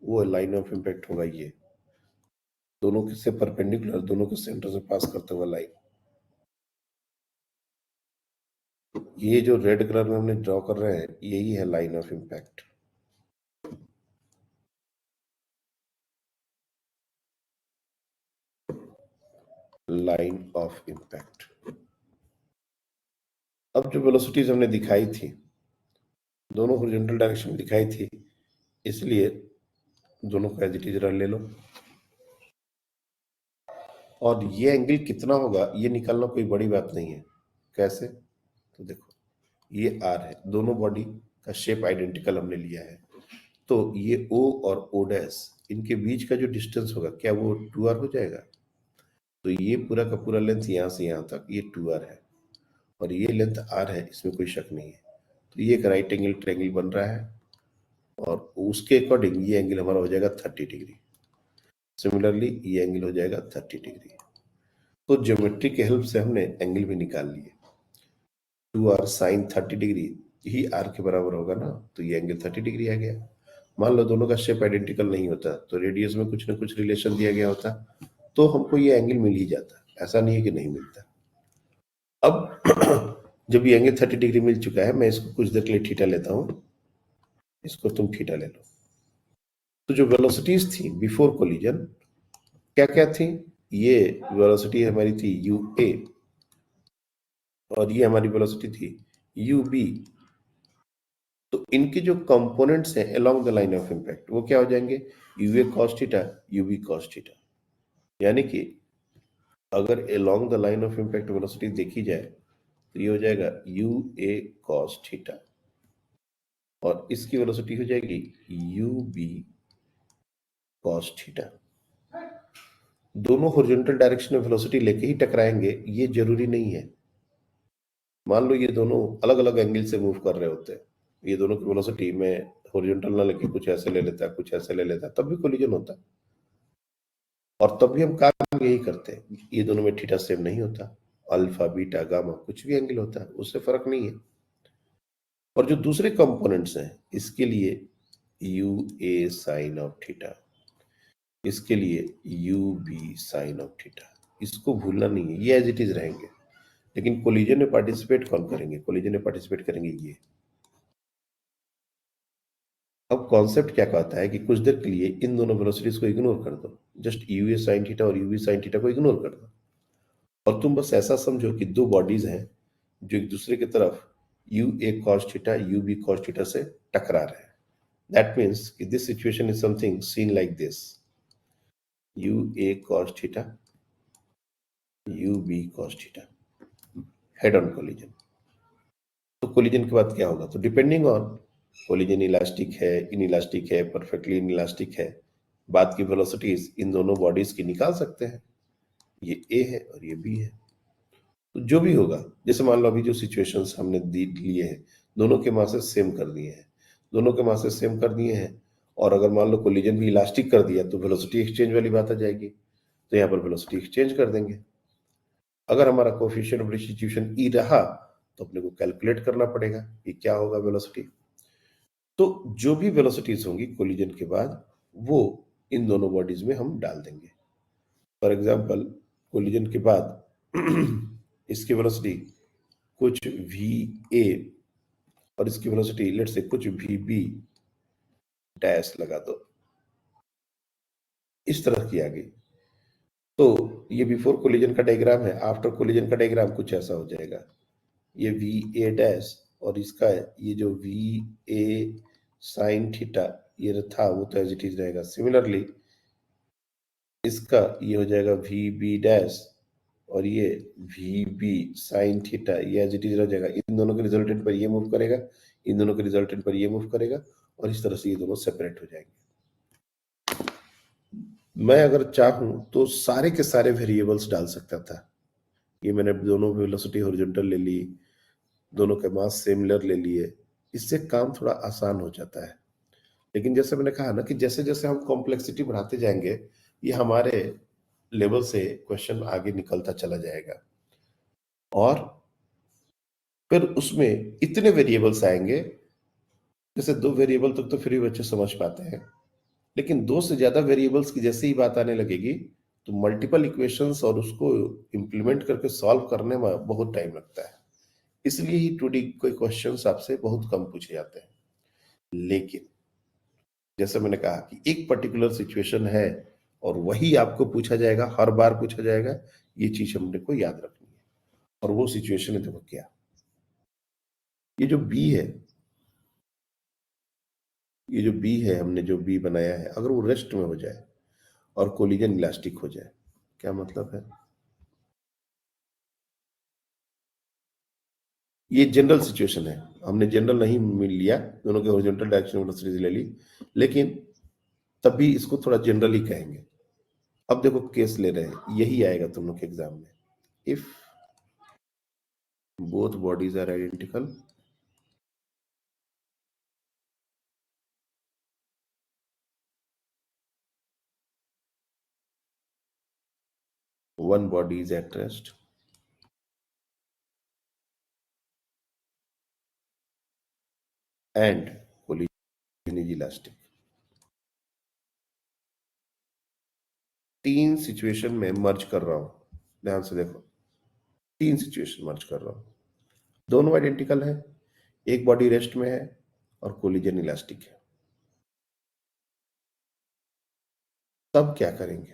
वो लाइन ऑफ इम्पैक्ट होगा ये दोनों से परपेंडिकुलर, दोनों के सेंटर से पास करता हुआ लाइन। ये जो रेड कलर में हमने ड्रॉ कर रहे हैं, यही है line of impact. Line of impact. अब जो वेलोसिटीज हमने दिखाई थी, दोनों हॉरिजॉन्टल डायरेक्शन में दिखाई थी, इसलिए दोनों को एज इट इज ले लो। और ये एंगल कितना होगा ये निकालना कोई बड़ी बात नहीं है। कैसे? तो देखो, ये आर है, दोनों बॉडी का शेप आइडेंटिकल हमने लिया है, तो ये ओ और ओ डैश, इनके बीच का जो डिस्टेंस होगा, क्या वो 2r हो जाएगा? तो ये पूरा का पूरा लेंथ यहाँ से यहाँ तक ये 2r है, और ये लेंथ r है, इसमें कोई शक नहीं है। तो ये एक राइट एंगल ट्रायंगल बन रहा है, और उसके अकॉर्डिंग ये एंगल हमारा हो जाएगा 30 डिग्री। सिमिलरली ये एंगल हो जाएगा 30 डिग्री। तो ज्योमेट्री के हेल्प से हमने एंगल भी निकाल लिए। 2r साइन 30 डिग्री ही r के बराबर होगा ना, तो ये एंगल 30 डिग्री आ गया। मान लो दोनों का शेप आइडेंटिकल नहीं होता, तो रेडियस में कुछ ना कुछ रिलेशन दिया गया होता, तो हमको ये एंगल मिल ही जाता। ऐसा नहीं है कि नहीं मिलता। अब जब ये एंगल 30 डिग्री मिल चुका है, मैं इसको कुछ देर के लिए थीटा लेता हूं, इसको तुम थीटा ले लो। तो जो वेलोसिटीज थी बिफोर कोलिजन, क्या क्या थी? ये वेलोसिटी हमारी थी यू ए, और ये हमारी वेलोसिटी थी यू बी। तो इनके जो कंपोनेंट्स हैं along the line of impact, वो क्या हो जाएंगे? U A cos theta, U B cos theta. यानी कि अगर along the line of impact velocity देखी जाए, तो ये हो जाएगा यू ए कॉस थीटा, और इसकी वेलोसिटी हो जाएगी यू बी कॉस थीटा। दोनों हॉरिजॉन्टल डायरेक्शन में वेलोसिटी लेके ही टकराएंगे ये जरूरी नहीं है। मान लो ये दोनों अलग अलग एंगल से मूव कर रहे होते हैं, ये दोनों की वेलोसिटी में हॉरिजॉन्टल ना लेके कुछ ऐसे ले लेता, कुछ ऐसे ले लेता, तब भी कोलिजन होता। और तब भी हम काम यही करते हैं, ये दोनों में थीटा सेम नहीं होता, अल्फा बीटा गामा कुछ भी एंगल होता है, उससे फर्क नहीं है। और जो दूसरे कंपोनेंट्स हैं, इसके लिए U A sine of theta, इसके लिए U B sine of theta, इसको भूलना नहीं है, ये एज इट इज रहेंगे। लेकिन कोलिजन में पार्टिसिपेट कौन करेंगे? कोलिजन में पार्टिसिपेट करेंगे ये। अब कॉन्सेप्ट क्या कहता है कि कुछ देर के लिए इन दोनों वेलोसिटीज को इग्नोर कर दो, जस्ट यूए साइन थीटा और यूवी साइन थीटा को इग्नोर कर दो, और तुम बस ऐसा समझो कि दो बॉडीज हैं जो एक दूसरे की तरफ U A cos theta U B cos theta से टकरा रहे हैं. दैट मीन्स कि this situation is something seen like this, U A cos theta U B cos theta, head on collision. तो कोलिजन के बाद क्या होगा? तो डिपेंडिंग ऑन कोलिजन इलास्टिक है, इनइलास्टिक है, परफेक्टली इनइलास्टिक है, बाद की वेलोसिटीज इन दोनों बॉडीज की निकाल सकते हैं. ये ए है और ये बी है. तो जो भी होगा, जैसे मान लो अभी जो सिचुएशंस हमने लिए हैं, दोनों के मासेस सेम कर दिए हैं, दोनों के मासेस सेम कर दिए हैं, और अगर मान लो कोलिजन भी इलास्टिक कर दिया तो वेलोसिटी एक्सचेंज वाली बात आ जाएगी. तो यहाँ पर वेलोसिटी एक्सचेंज कर देंगे. अगर हमारा कोफिशिएंट ऑफ डिस्ट्रीब्यूशन ई रहा तो अपने को कैलकुलेट करना पड़ेगा कि क्या होगा वेलोसिटी. तो जो भी वेलोसिटीज होंगी कोलिजन के बाद वो इन दोनों बॉडीज में हम डाल देंगे. फॉर एग्जांपल कोलिजन के बाद इसकी वेलोसिटी कुछ वी ए और इसकी वेलोसिटी लेट से कुछ वी बी डैश लगा दो, इस तरह की आ गई. तो ये बिफोर कोलिजन का डायग्राम है, आफ्टर कोलिजन का डायग्राम कुछ ऐसा हो जाएगा. ये वी ए डैश और इसका ये जो वी ए साइन थीटा ये था वो तो एज इट इज रहेगा. सिमिलरली इसका ये हो जाएगा वी बी डैश और ये वी बी साइन थीटा ये एज इट इज रह जाएगा. इन दोनों के रिजल्टेंट पर ये मूव करेगा, इन दोनों के रिजल्टेंट पर ये मूव करेगा, और इस तरह से ये दोनों सेपरेट हो जाएंगे. मैं अगर चाहूं तो सारे के सारे वेरिएबल्स डाल सकता था. ये मैंने दोनों वेलोसिटी हॉरिजॉन्टल ले ली, दोनों के मास सिमिलर ले लिए, इससे काम थोड़ा आसान हो जाता है. लेकिन जैसे मैंने कहा ना कि जैसे जैसे हम कॉम्प्लेक्सिटी बढ़ाते जाएंगे ये हमारे लेवल से क्वेश्चन आगे निकलता चला जाएगा, और फिर उसमें इतने वेरिएबल्स आएंगे, जैसे 2 वेरिएबल तक तो फिर भी बच्चे समझ पाते हैं, लेकिन 2 से ज्यादा वेरिएबल्स की जैसे ही बात आने लगेगी तो मल्टीपल इक्वेशंस और उसको इंप्लीमेंट करके सॉल्व करने में बहुत टाइम लगता है. इसलिए ही 2D के क्वेश्चंस आपसे बहुत कम पूछे जाते हैं. लेकिन जैसे मैंने कहा कि एक पर्टिकुलर सिचुएशन है और वही आपको पूछा जाएगा, हर बार पूछा जाएगा, ये चीज हमने को याद रखनी है. और वो सिचुएशन है, देखो क्या, ये जो बी है, ये जो बी है, हमने जो बी बनाया है, अगर वो रेस्ट में हो जाए और कोलिजन इलास्टिक हो जाए, क्या मतलब है? ये जनरल सिचुएशन है, हमने जनरल नहीं मिल लिया, दोनों के हॉरिजॉन्टल डायरेक्शन वेलोसिटीज ले ली, लेकिन तब भी इसको थोड़ा जनरली कहेंगे. अब देखो केस ले रहे हैं, यही आएगा तुम लोग के एग्जाम में. If both bodies are identical one body is at rest and collision is elastic. 3 situation में मर्ज कर रहा हूं, ध्यान से देखो, 3 सिचुएशन मर्ज कर रहा हूं, दोनों आइडेंटिकल है, एक बॉडी रेस्ट में है और कोलिजन इलास्टिक है. तब क्या करेंगे?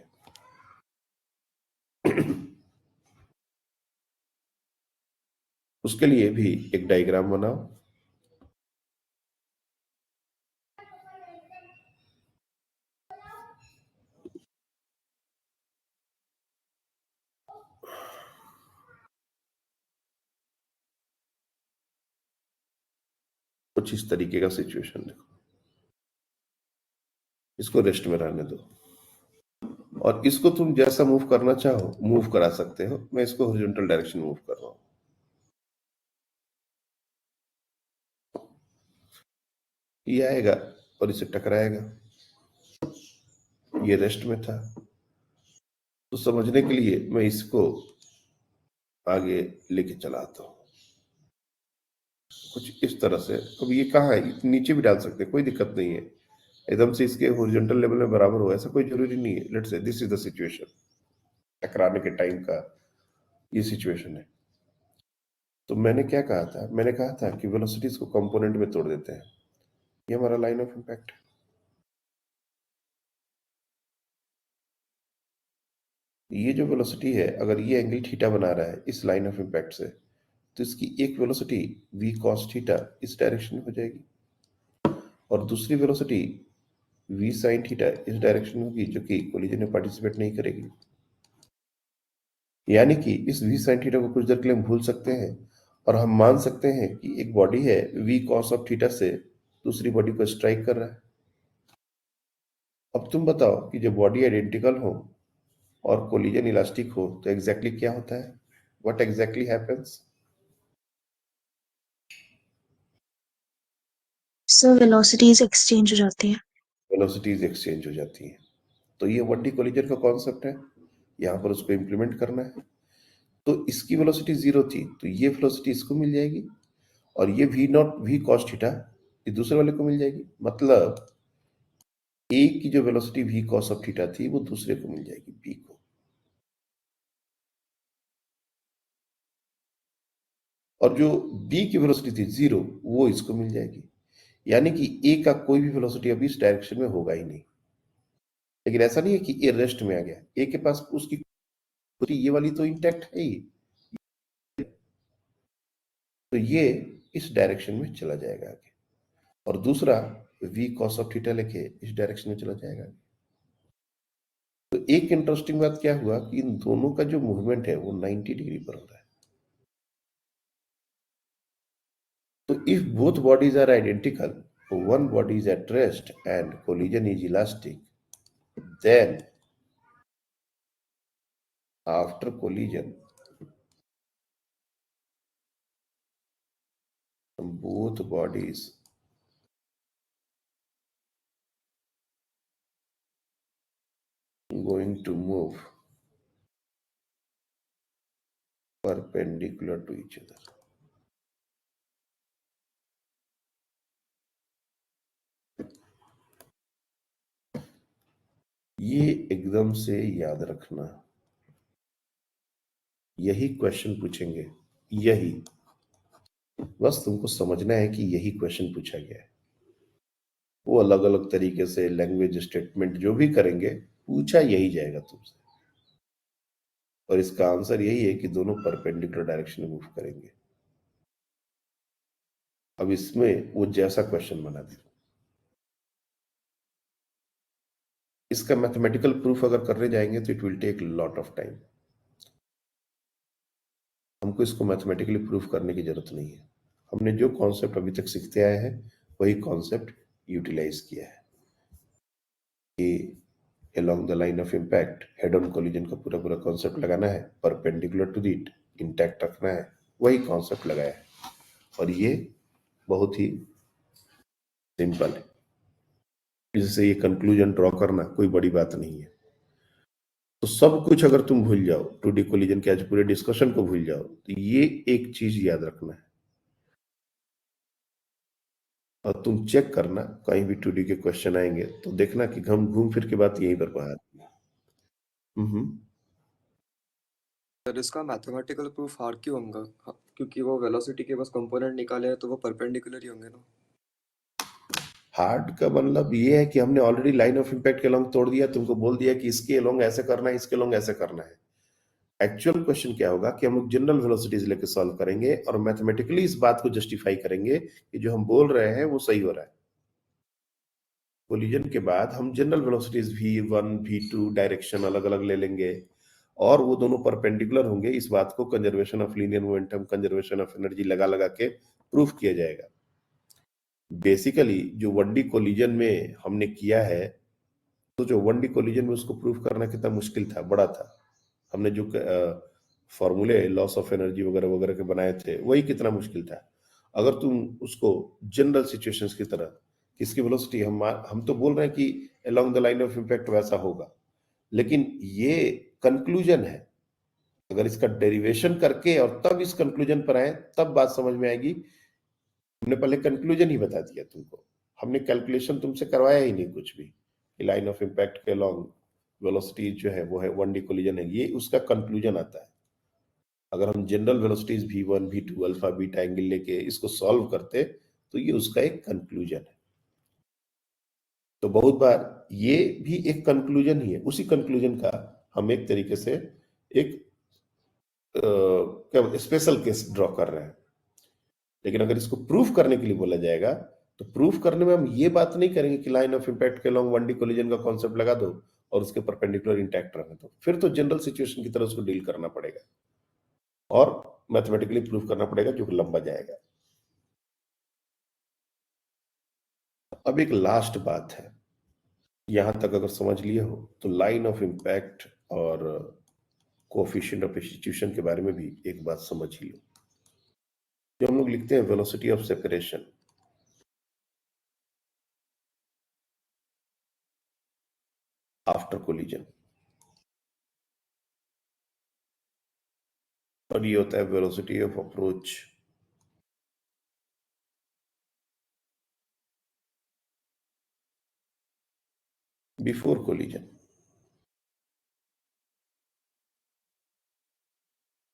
उसके लिए भी एक डायग्राम बनाओ. कुछ इस तरीके का सिचुएशन देखो, इसको रेस्ट में रहने दो, और इसको तुम जैसा मूव करना चाहो मूव करा सकते हो. मैं इसको हॉरिजॉन्टल डायरेक्शन मूव कर रहा हूं, ये आएगा और इसे टकराएगा, ये रेस्ट में था. तो समझने के लिए मैं इसको आगे लेके चला आता हूं कुछ इस तरह से. अब ये कहाँ है, नीचे भी डाल सकते हैं, कोई दिक्कत नहीं है, एकदम से इसके हॉरिजॉन्टल लेवल में बराबर हो ऐसा कोई जरूरी नहीं है. Let's say this is the situation, टकराने के टाइम का ये सिचुएशन है. तो मैंने क्या कहा था, मैंने कहा था कि वेलोसिटीज को कंपोनेंट में तोड़ देते हैं. ये हमारा लाइन ऑफ इम्पैक्ट है। ये जो वेलोसिटी है, अगर ये एंगल थीटा बना रहा है इस लाइन ऑफ इम्पैक्ट से, तो इसकी एक वेलोसिटी v cos थीटा इस डायरेक्शन में हो जाएगी और दूसरी वेलोसिटी v sin थीटा इस डायरेक्शन में होगी, जो कि कोलिजन में पार्टिसिपेट नहीं करेगी। यानी कि इस v sin थीटा को कुछ देर के लिए हम भूल सकते हैं और हम मान सकते हैं कि एक बॉडी है v cos ऑफ थीटा से दूसरी बॉडी को स्ट्राइक कर रहा है। अब तुम बताओ कि जब बॉडी आइडेंटिकल हो और कोलिजन इलास्टिक हो तो एग्जैक्टली क्या होता है? What exactly happens? Sir velocities exchange हो जाती है। वेलोसिटीज एक्सचेंज हो जाती हैं। तो ये 1D कोलिजन का कॉन्सेप्ट है, यहाँ पर उसको इम्प्लीमेंट करना है। तो इसकी वेलोसिटी 0 थी, तो ये वेलोसिटी इसको मिल जाएगी और ये v cos थीटा ये दूसरे वाले को मिल जाएगी। मतलब a की जो velocity v cos of theta थी वो दूसरे को मिल जाएगी, b को। और जो b की वेलोसिटी थी 0 वो इसको मिल जाएगी। यानी कि a का कोई भी वेलोसिटी अभी इस डायरेक्शन में होगा ही नहीं। लेकिन ऐसा नहीं है कि a रेस्ट में आ गया, a के पास उसकी ये वाली तो इंटैक्ट है ही, तो ये इस डायरेक्शन में चला जाएगा आगे और दूसरा v cos ऑफ थीटा लेके इस डायरेक्शन में चला जाएगा। तो एक इंटरेस्टिंग बात क्या हुआ कि इन दोनों का जो मूवमेंट है वो 90 डिग्री पर हो रहा है। तो if both bodies are identical, one body is at rest and collision is elastic, then after collision both bodies going to move perpendicular to each other. ये एकदम से याद रखना, यही क्वेश्चन पूछेंगे, यही बस तुमको समझना है कि यही क्वेश्चन पूछा गया है। वो अलग अलग तरीके से लैंग्वेज स्टेटमेंट जो भी करेंगे पूछा यही जाएगा तुमसे, और इसका आंसर यही है कि दोनों परपेंडिकुलर डायरेक्शन में मूव करेंगे। अब इसमें वो जैसा क्वेश्चन बना दे, इसका मैथमेटिकल प्रूफ अगर करने जाएंगे तो it will take lot of time. हमको इसको मैथमेटिकली प्रूफ करने की जरूरत नहीं है। हमने जो कॉन्सेप्ट अभी तक सीखते आए हैं वही कॉन्सेप्ट यूटिलाइज किया है कि along the line of impact head on collision का पूरा पूरा कॉन्सेप्ट लगाना है, परपेंडिकुलर टू इट इंटैक्ट रखना है, वही कॉन्सेप्ट लगाया है और ये बहुत ही सिंपल है। इससे ये कंक्लूजन ड्रॉ करना कोई बड़ी बात नहीं है। तो सब कुछ अगर तुम भूल जाओ, 2D कोलिजन के आज पूरे डिस्कशन को भूल जाओ, तो ये एक चीज याद रखना है और तुम चेक करना कहीं भी 2D के क्वेश्चन आएंगे तो देखना कि हम घूम फिर के बात यहीं पर बाहर। सर इसका मैथमेटिकल प्रूफ हार्ड क्यों होगा? क्योंकि वो वेलोसिटी के बस कंपोनेंट निकाले हैं तो वो परपेंडिकुलर ही होंगे ना। हार्ड का मतलब ये है कि हमने ऑलरेडी लाइन ऑफ इम्पैक्ट के अलोंग तोड़ दिया, तुमको बोल दिया कि इसके अलोंग ऐसे करना है, इसके अलोंग ऐसे करना है। एक्चुअल क्वेश्चन क्या होगा कि हम लोग जनरल वेलोसिटीज लेके सॉल्व करेंगे और मैथमेटिकली इस बात को जस्टिफाई करेंगे कि जो हम बोल रहे हैं वो सही हो रहा है। कोलिजन के बाद हम general velocities v1 v2 direction अलग अलग ले लेंगे और वो दोनों परपेंडिकुलर होंगे। इस बात को conservation of linear momentum, conservation of energy लगा लगा के प्रूफ किया जाएगा। बेसिकली जो 1D कोलिजन में हमने किया है, तो जो 1D कोलिजन में उसको प्रूफ करना कितना मुश्किल था, बड़ा था। हमने जो फॉर्मूले लॉस ऑफ एनर्जी वगैरह वगैरह के बनाए थे वही कितना मुश्किल था। अगर तुम उसको जनरल सिचुएशंस की तरह, इसकी वेलोसिटी हम तो बोल रहे हैं कि along the line of impact वैसा होगा, लेकिन ये कंक्लूजन है। अगर इसका डेरिवेशन करके और तब इस कंक्लूजन पर आए तब बात समझ में आएगी। हमने पहले कंक्लूजन ही बता दिया तुमको, हमने कैलकुलेशन तुमसे करवाया ही नहीं कुछ भी। लाइन ऑफ इम्पैक्ट के अलोंग वेलोसिटी जो है वो है 1D कोलिजन है, ये उसका कंक्लूजन आता है। अगर हम general velocities v1 v2 alpha beta angle लेके इसको सॉल्व करते तो ये उसका एक कंक्लूजन है। तो बहुत बार ये भी एक कंक्लूजन ही है, उसी कंक्लूजन का हम एक तरीके से एक क्या स्पेशल केस ड्रॉ कर रहे हैं। लेकिन अगर इसको प्रूफ करने के लिए बोला जाएगा तो प्रूफ करने में हम ये बात नहीं करेंगे कि लाइन ऑफ इम्पैक्ट के लॉन्ग 1D कोलिजन का कॉन्सेप्ट लगा दो और उसके परपेंडिकुलर इंटैक्ट रहने दो। फिर तो जनरल सिचुएशन की तरह उसको डील करना पड़ेगा और मैथमेटिकली प्रूफ करना पड़ेगा, जो कि लंबा जाएगा। अब एक लास्ट बात है, यहां तक अगर समझ लिए हो तो लाइन ऑफ इम्पैक्ट और कोएफिशिएंट ऑफ सब्स्टिट्यूशन के बारे में भी एक बात समझ ही लो। जो हम लोग लिखते हैं velocity of separation, after collision, और ये होता है velocity of approach before collision.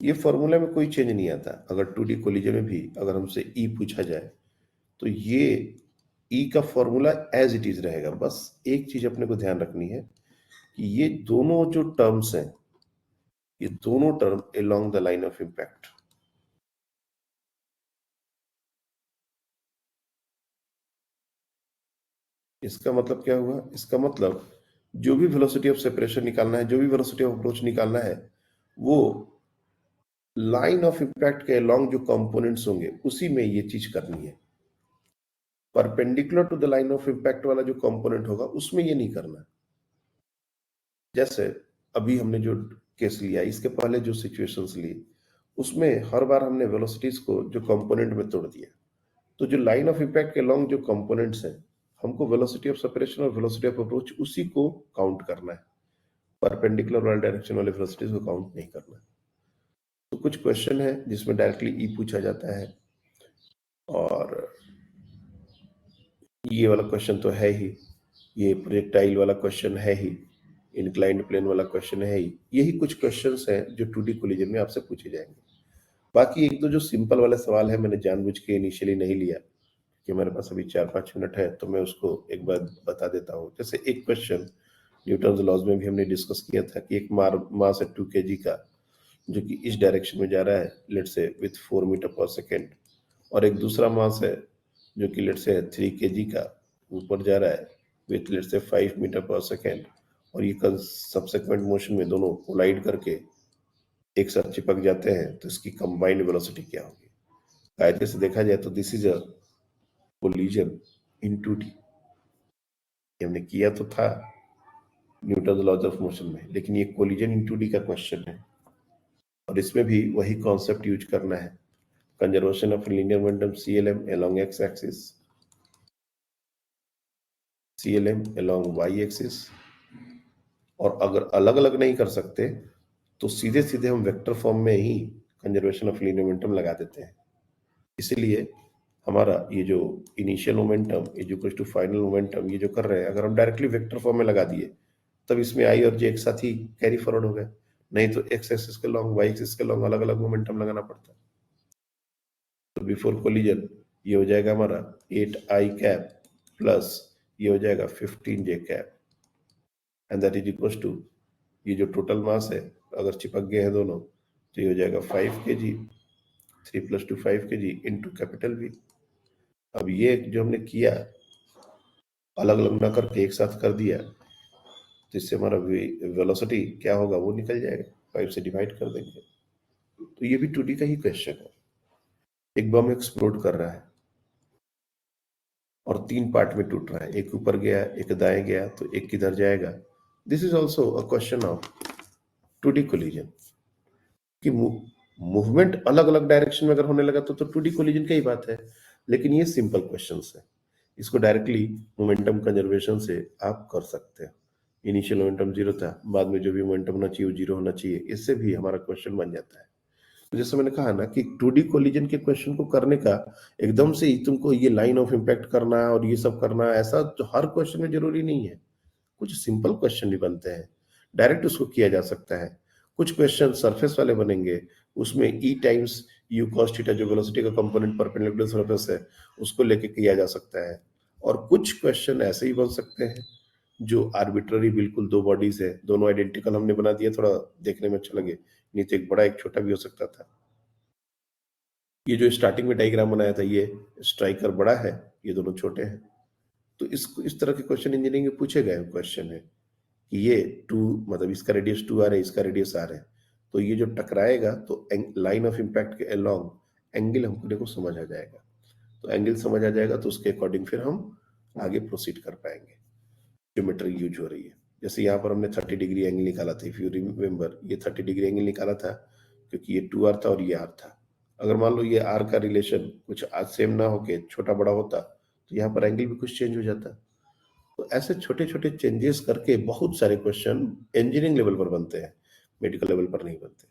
ये फॉर्मूला में कोई चेंज नहीं आता। अगर 2D कोलिजन में भी अगर हमसे E पूछा जाए तो ये E का फॉर्मूला एज इट इज रहेगा। बस एक चीज अपने को ध्यान रखनी है कि ये दोनों जो टर्म्स हैं, ये दोनों term along the line of impact. इसका मतलब क्या हुआ? इसका मतलब जो भी वेलोसिटी ऑफ सेपरेशन निकालना है, जो भी वेलोसिटी ऑफ अप्रोच निकालना है, वो लाइन ऑफ इम्पैक्ट के अलोंग जो कंपोनेंट्स होंगे उसी में ये चीज करनी है। Perpendicular to the line of impact वाला जो कंपोनेंट होगा उसमें ये नहीं करना। जैसे अभी हमने जो केस लिया, इसके पहले जो सिचुएशंस ली, उसमें हर बार हमने वेलोसिटीज को जो कंपोनेंट में तोड़ दिया। तो जो लाइन ऑफ इम्पैक्ट के लॉन्ग जो कंपोनेंट्स हैं, हमको वेलोसिटी ऑफ सेपरेशन और वेलोसिटी ऑफ अप्रोच उसी को काउंट करना है, परपेंडिकुलर वाले डायरेक्शन वाले वेलोसिटीज को काउंट नहीं करना है। तो कुछ क्वेश्चन है जिसमें डायरेक्टली ई पूछा जाता है, और ये वाला क्वेश्चन तो है ही, ये प्रोजेक्टाइल वाला क्वेश्चन है ही, इंक्लाइंड प्लेन वाला क्वेश्चन है ही। यही कुछ क्वेश्चंस हैं जो 2D कोलिजन में आपसे पूछे जाएंगे। बाकी एक दो जो सिंपल वाले सवाल है मैंने जानबूझ के इनिशियली नहीं लिया कि मेरे पास अभी 4-5 मिनट है, तो मैं उसको एक बार बता देता हूँ। जैसे एक क्वेश्चन न्यूटन लॉज में भी हमने डिस्कस किया था कि एक मास है 2 kg का, जो कि इस डायरेक्शन में जा रहा है, लेट से विथ 4 मीटर पर सेकेंड, और एक दूसरा मास है जो कि लेट से 3 kg का ऊपर जा रहा है विथ लेट से 5 मीटर पर सेकेंड, और ये सब्सिक्वेंट मोशन में दोनों कोलाइड करके एक साथ चिपक जाते हैं, तो इसकी कंबाइंड वेलोसिटी क्या होगी? कायदे से देखा जाए तो this is a collision in 2D। हमने किया तो था न्यूटन लॉज ऑफ मोशन में, लेकिन ये कोलिजन इन 2D का क्वेश्चन है, और इसमें भी वही कॉन्सेप्ट यूज करना है, conservation of linear momentum CLM along x axis, CLM along y axis, और अगर अलग अलग नहीं कर सकते तो सीधे सीधे हम वेक्टर फॉर्म में ही कंजर्वेशन ऑफ लीनियर मोमेंटम लगा देते हैं। इसीलिए हमारा ये जो initial momentum is equal to final momentum, ये जो कर रहे हैं, अगर हम डायरेक्टली वेक्टर फॉर्म में लगा दिए तब इसमें आई और जे एक साथ ही कैरी फॉरवर्ड हो गए, नहीं तो एक्स एक्सिस के लॉन्ग वाई एक्सिस के लॉन्ग अलग अलग मोमेंटम लगाना पड़ता है। तो बिफोर कोलिजन ये हो जाएगा हमारा 8i कैप प्लस ये हो जाएगा 15j cap, and that is equal to ये जो टोटल मास है अगर चिपक गए हैं दोनों तो ये हो जाएगा 5 kg, 3 + 2 5 kg into capital V। अब ये जो हमने किया अलग अलग ना करके एक साथ कर दिया, तो इससे हमारा वेलोसिटी क्या होगा वो निकल जाएगा, 5 से डिवाइड कर देंगे। तो ये भी 2D का ही क्वेश्चन है। एक बम एक्सप्लोड कर रहा है और 3 पार्ट में टूट रहा है, एक ऊपर गया, एक दाएं गया, तो एक किधर जाएगा? This is also a question of 2D collision कि मूवमेंट अलग अलग डायरेक्शन में अगर होने लगा तो 2D कोलिजन का ही बात है। लेकिन ये सिंपल क्वेश्चंस है, इसको डायरेक्टली मोमेंटम कंजर्वेशन से आप कर सकते हैं। इनिशियल मोमेंटम 0 था, बाद में जो भी मोमेंटम होना चाहिए वो 0 होना चाहिए, इससे भी हमारा क्वेश्चन बन जाता है। तो जैसे मैंने कहा ना कि 2D कोलिजन के क्वेश्चन को करने का एकदम से ही तुमको ये लाइन ऑफ इम्पैक्ट करना और ये सब करना, ऐसा तो हर क्वेश्चन में जरूरी नहीं है। कुछ सिंपल क्वेश्चन भी बनते हैं, डायरेक्ट उसको किया जा सकता है। कुछ क्वेश्चन सरफेस वाले बनेंगे, उसमें E times U cos theta जो वेलोसिटी का कंपोनेंट परपेंडिकुलर सरफेस है उसको लेके किया जा सकता है। और कुछ क्वेश्चन ऐसे ही बन सकते हैं जो आर्बिट्ररी, बिल्कुल दो बॉडीज है, दोनों आइडेंटिकल हमने बना दिया, थोड़ा देखने में अच्छा लगे, नहीं तो एक बड़ा एक छोटा भी हो सकता था। ये जो स्टार्टिंग में डायग्राम बनाया था, ये स्ट्राइकर बड़ा है, ये दोनों छोटे हैं। तो इस तरह के क्वेश्चन इंजीनियरिंग में पूछे गए क्वेश्चन है कि ये 2 मतलब इसका रेडियस 2r है, इसका रेडियस r है, तो ये जो टकराएगा तो लाइन ऑफ इम्पैक्ट के अलोंग एंगल हमको समझ आ जाएगा। तो एंगल समझ आ जाएगा तो उसके अकॉर्डिंग फिर हम आगे प्रोसीड कर पाएंगे। ज्योमेट्री यूज हो रही है, जैसे यहाँ पर हमने 30 डिग्री एंगल निकाला था, इफ यू रिमेम्बर, ये 30 डिग्री एंगल निकाला था क्योंकि ये 2r था और ये r था। अगर मान लो ये r का रिलेशन कुछ आज सेम ना होके छोटा बड़ा होता तो यहाँ पर एंगल भी कुछ चेंज हो जाता। तो ऐसे छोटे छोटे चेंजेस करके बहुत सारे क्वेश्चन इंजीनियरिंग लेवल पर बनते हैं, मेडिकल लेवल पर नहीं बनते।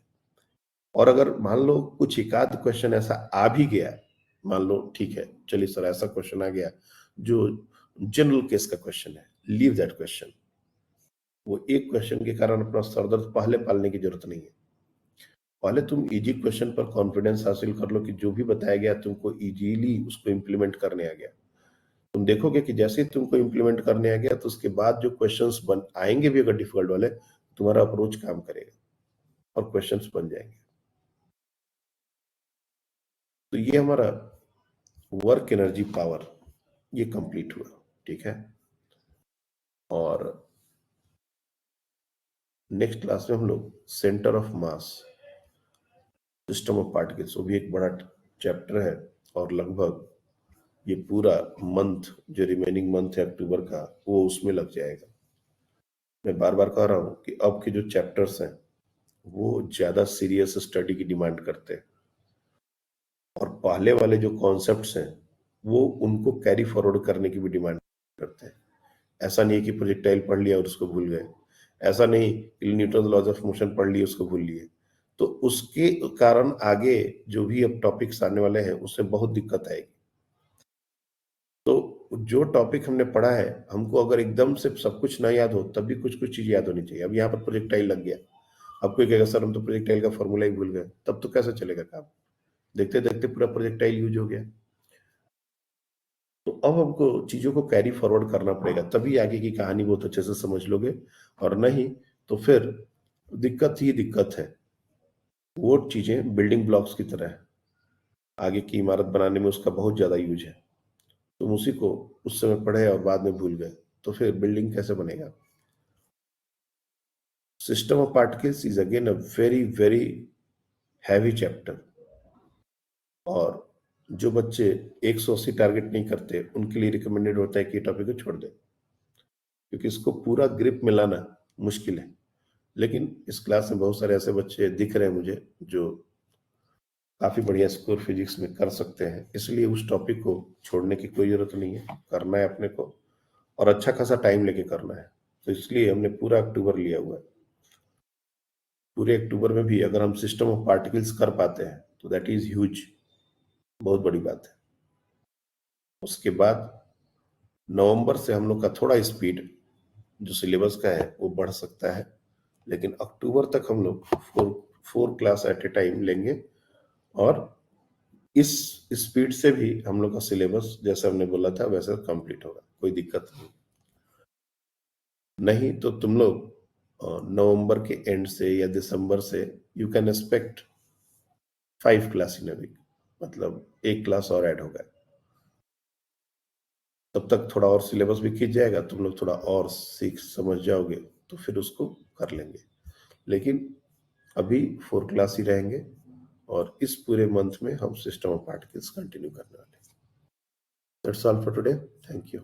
और अगर मान लो कुछ एक आध क्वेश्चन ऐसा आ भी गया, मान लो ठीक है चलिए सर ऐसा क्वेश्चन आ गया जो जनरल केस का क्वेश्चन है, लीव दैट क्वेश्चन। वो एक क्वेश्चन के कारण अपना सरदर्द पहले पालने की जरूरत नहीं है। पहले तुम इजी क्वेश्चन पर कॉन्फिडेंस हासिल कर लो कि जो भी बताया गया तुमको इजीली उसको इम्प्लीमेंट करने आ गया। तुम देखोगे कि जैसे ही तुमको इम्प्लीमेंट करने आ गया तो उसके बाद जो क्वेश्चंस बन आएंगे भी अगर डिफिकल्ट वाले, तुम्हारा अप्रोच काम करेगा और क्वेश्चंस बन जाएंगे। तो ये हमारा वर्क एनर्जी पावर ये कंप्लीट हुआ, ठीक है। और नेक्स्ट क्लास में हम लोग centre of mass, system of particles, वो भी एक बड़ा चैप्टर है और लगभग ये पूरा मंथ जो रिमेनिंग मंथ है अक्टूबर का वो उसमें लग जाएगा। मैं बार बार कह रहा हूं कि अब के जो चैप्टर्स हैं वो ज्यादा सीरियस स्टडी की डिमांड करते हैं और पहले वाले जो कॉन्सेप्ट्स हैं वो उनको कैरी फॉरवर्ड करने की भी डिमांड करते हैं। ऐसा नहीं है कि प्रोजेक्टाइल पढ़ लिया और उसको भूल गए, ऐसा नहीं कि न्यूटन लॉज ऑफ मोशन पढ़ लिए उसको भूल लिए। तो उसके कारण आगे जो भी अब टॉपिक्स आने वाले हैं उसमें बहुत दिक्कत आएगी। तो जो टॉपिक हमने पढ़ा है हमको अगर एकदम से सब कुछ ना याद हो तब भी कुछ कुछ चीज याद होनी चाहिए। अब यहाँ पर प्रोजेक्टाइल लग गया, अब कोई कहेगा सर हम तो प्रोजेक्टाइल का फॉर्मूला ही भूल गए, तब तो कैसे चलेगा काम? देखते देखते पूरा प्रोजेक्टाइल यूज हो गया। तो अब हमको चीजों को कैरी फॉरवर्ड करना पड़ेगा, तभी आगे की कहानी बहुत अच्छे से समझ लोगे, और नहीं तो फिर दिक्कत ही दिक्कत है। वो चीजें बिल्डिंग ब्लॉक्स की तरह है, आगे की इमारत बनाने में उसका बहुत ज्यादा यूज है। तुम उसी को उस समय पढ़े और बाद में भूल गए तो फिर बिल्डिंग कैसे बनेगा? System of particles is again a very very heavy chapter, और जो बच्चे 180 टारगेट नहीं करते उनके लिए रिकमेंडेड होता है कि टॉपिक को छोड़ दें, क्योंकि इसको पूरा ग्रिप में लाना मुश्किल है। लेकिन इस क्लास में बहुत सारे ऐसे बच्चे दिख रहे हैं मुझे जो काफी बढ़िया स्कोर फिजिक्स में कर सकते हैं, इसलिए उस टॉपिक को छोड़ने की कोई जरूरत नहीं है, करना है अपने को और अच्छा खासा टाइम लेके करना है। तो इसलिए हमने पूरा अक्टूबर लिया हुआ है। पूरे अक्टूबर में भी अगर हम सिस्टम ऑफ पार्टिकल्स कर पाते हैं तो दैट इज ह्यूज, बहुत बड़ी बात है। उसके बाद नवंबर से हम लोग का थोड़ा स्पीड जो सिलेबस का है वो बढ़ सकता है, लेकिन अक्टूबर तक हम लोग four class at a time लेंगे, और इस स्पीड से भी हम लोग का सिलेबस जैसे हमने बोला था वैसे कंप्लीट होगा, कोई दिक्कत नहीं। तो तुम लोग नवंबर के एंड से या दिसंबर से you can expect 5 class in a week, मतलब 1 क्लास और ऐड होगा। तब तक थोड़ा और सिलेबस भी खींच जाएगा, तुम लोग थोड़ा और सीख समझ जाओगे तो फिर उसको कर लेंगे। लेकिन अभी 4 क्लास ही रहेंगे और इस पूरे मंथ में हम सिस्टम ऑफ पार्टिकल्स कंटिन्यू करने वाले हैं। That's all for today, thank you.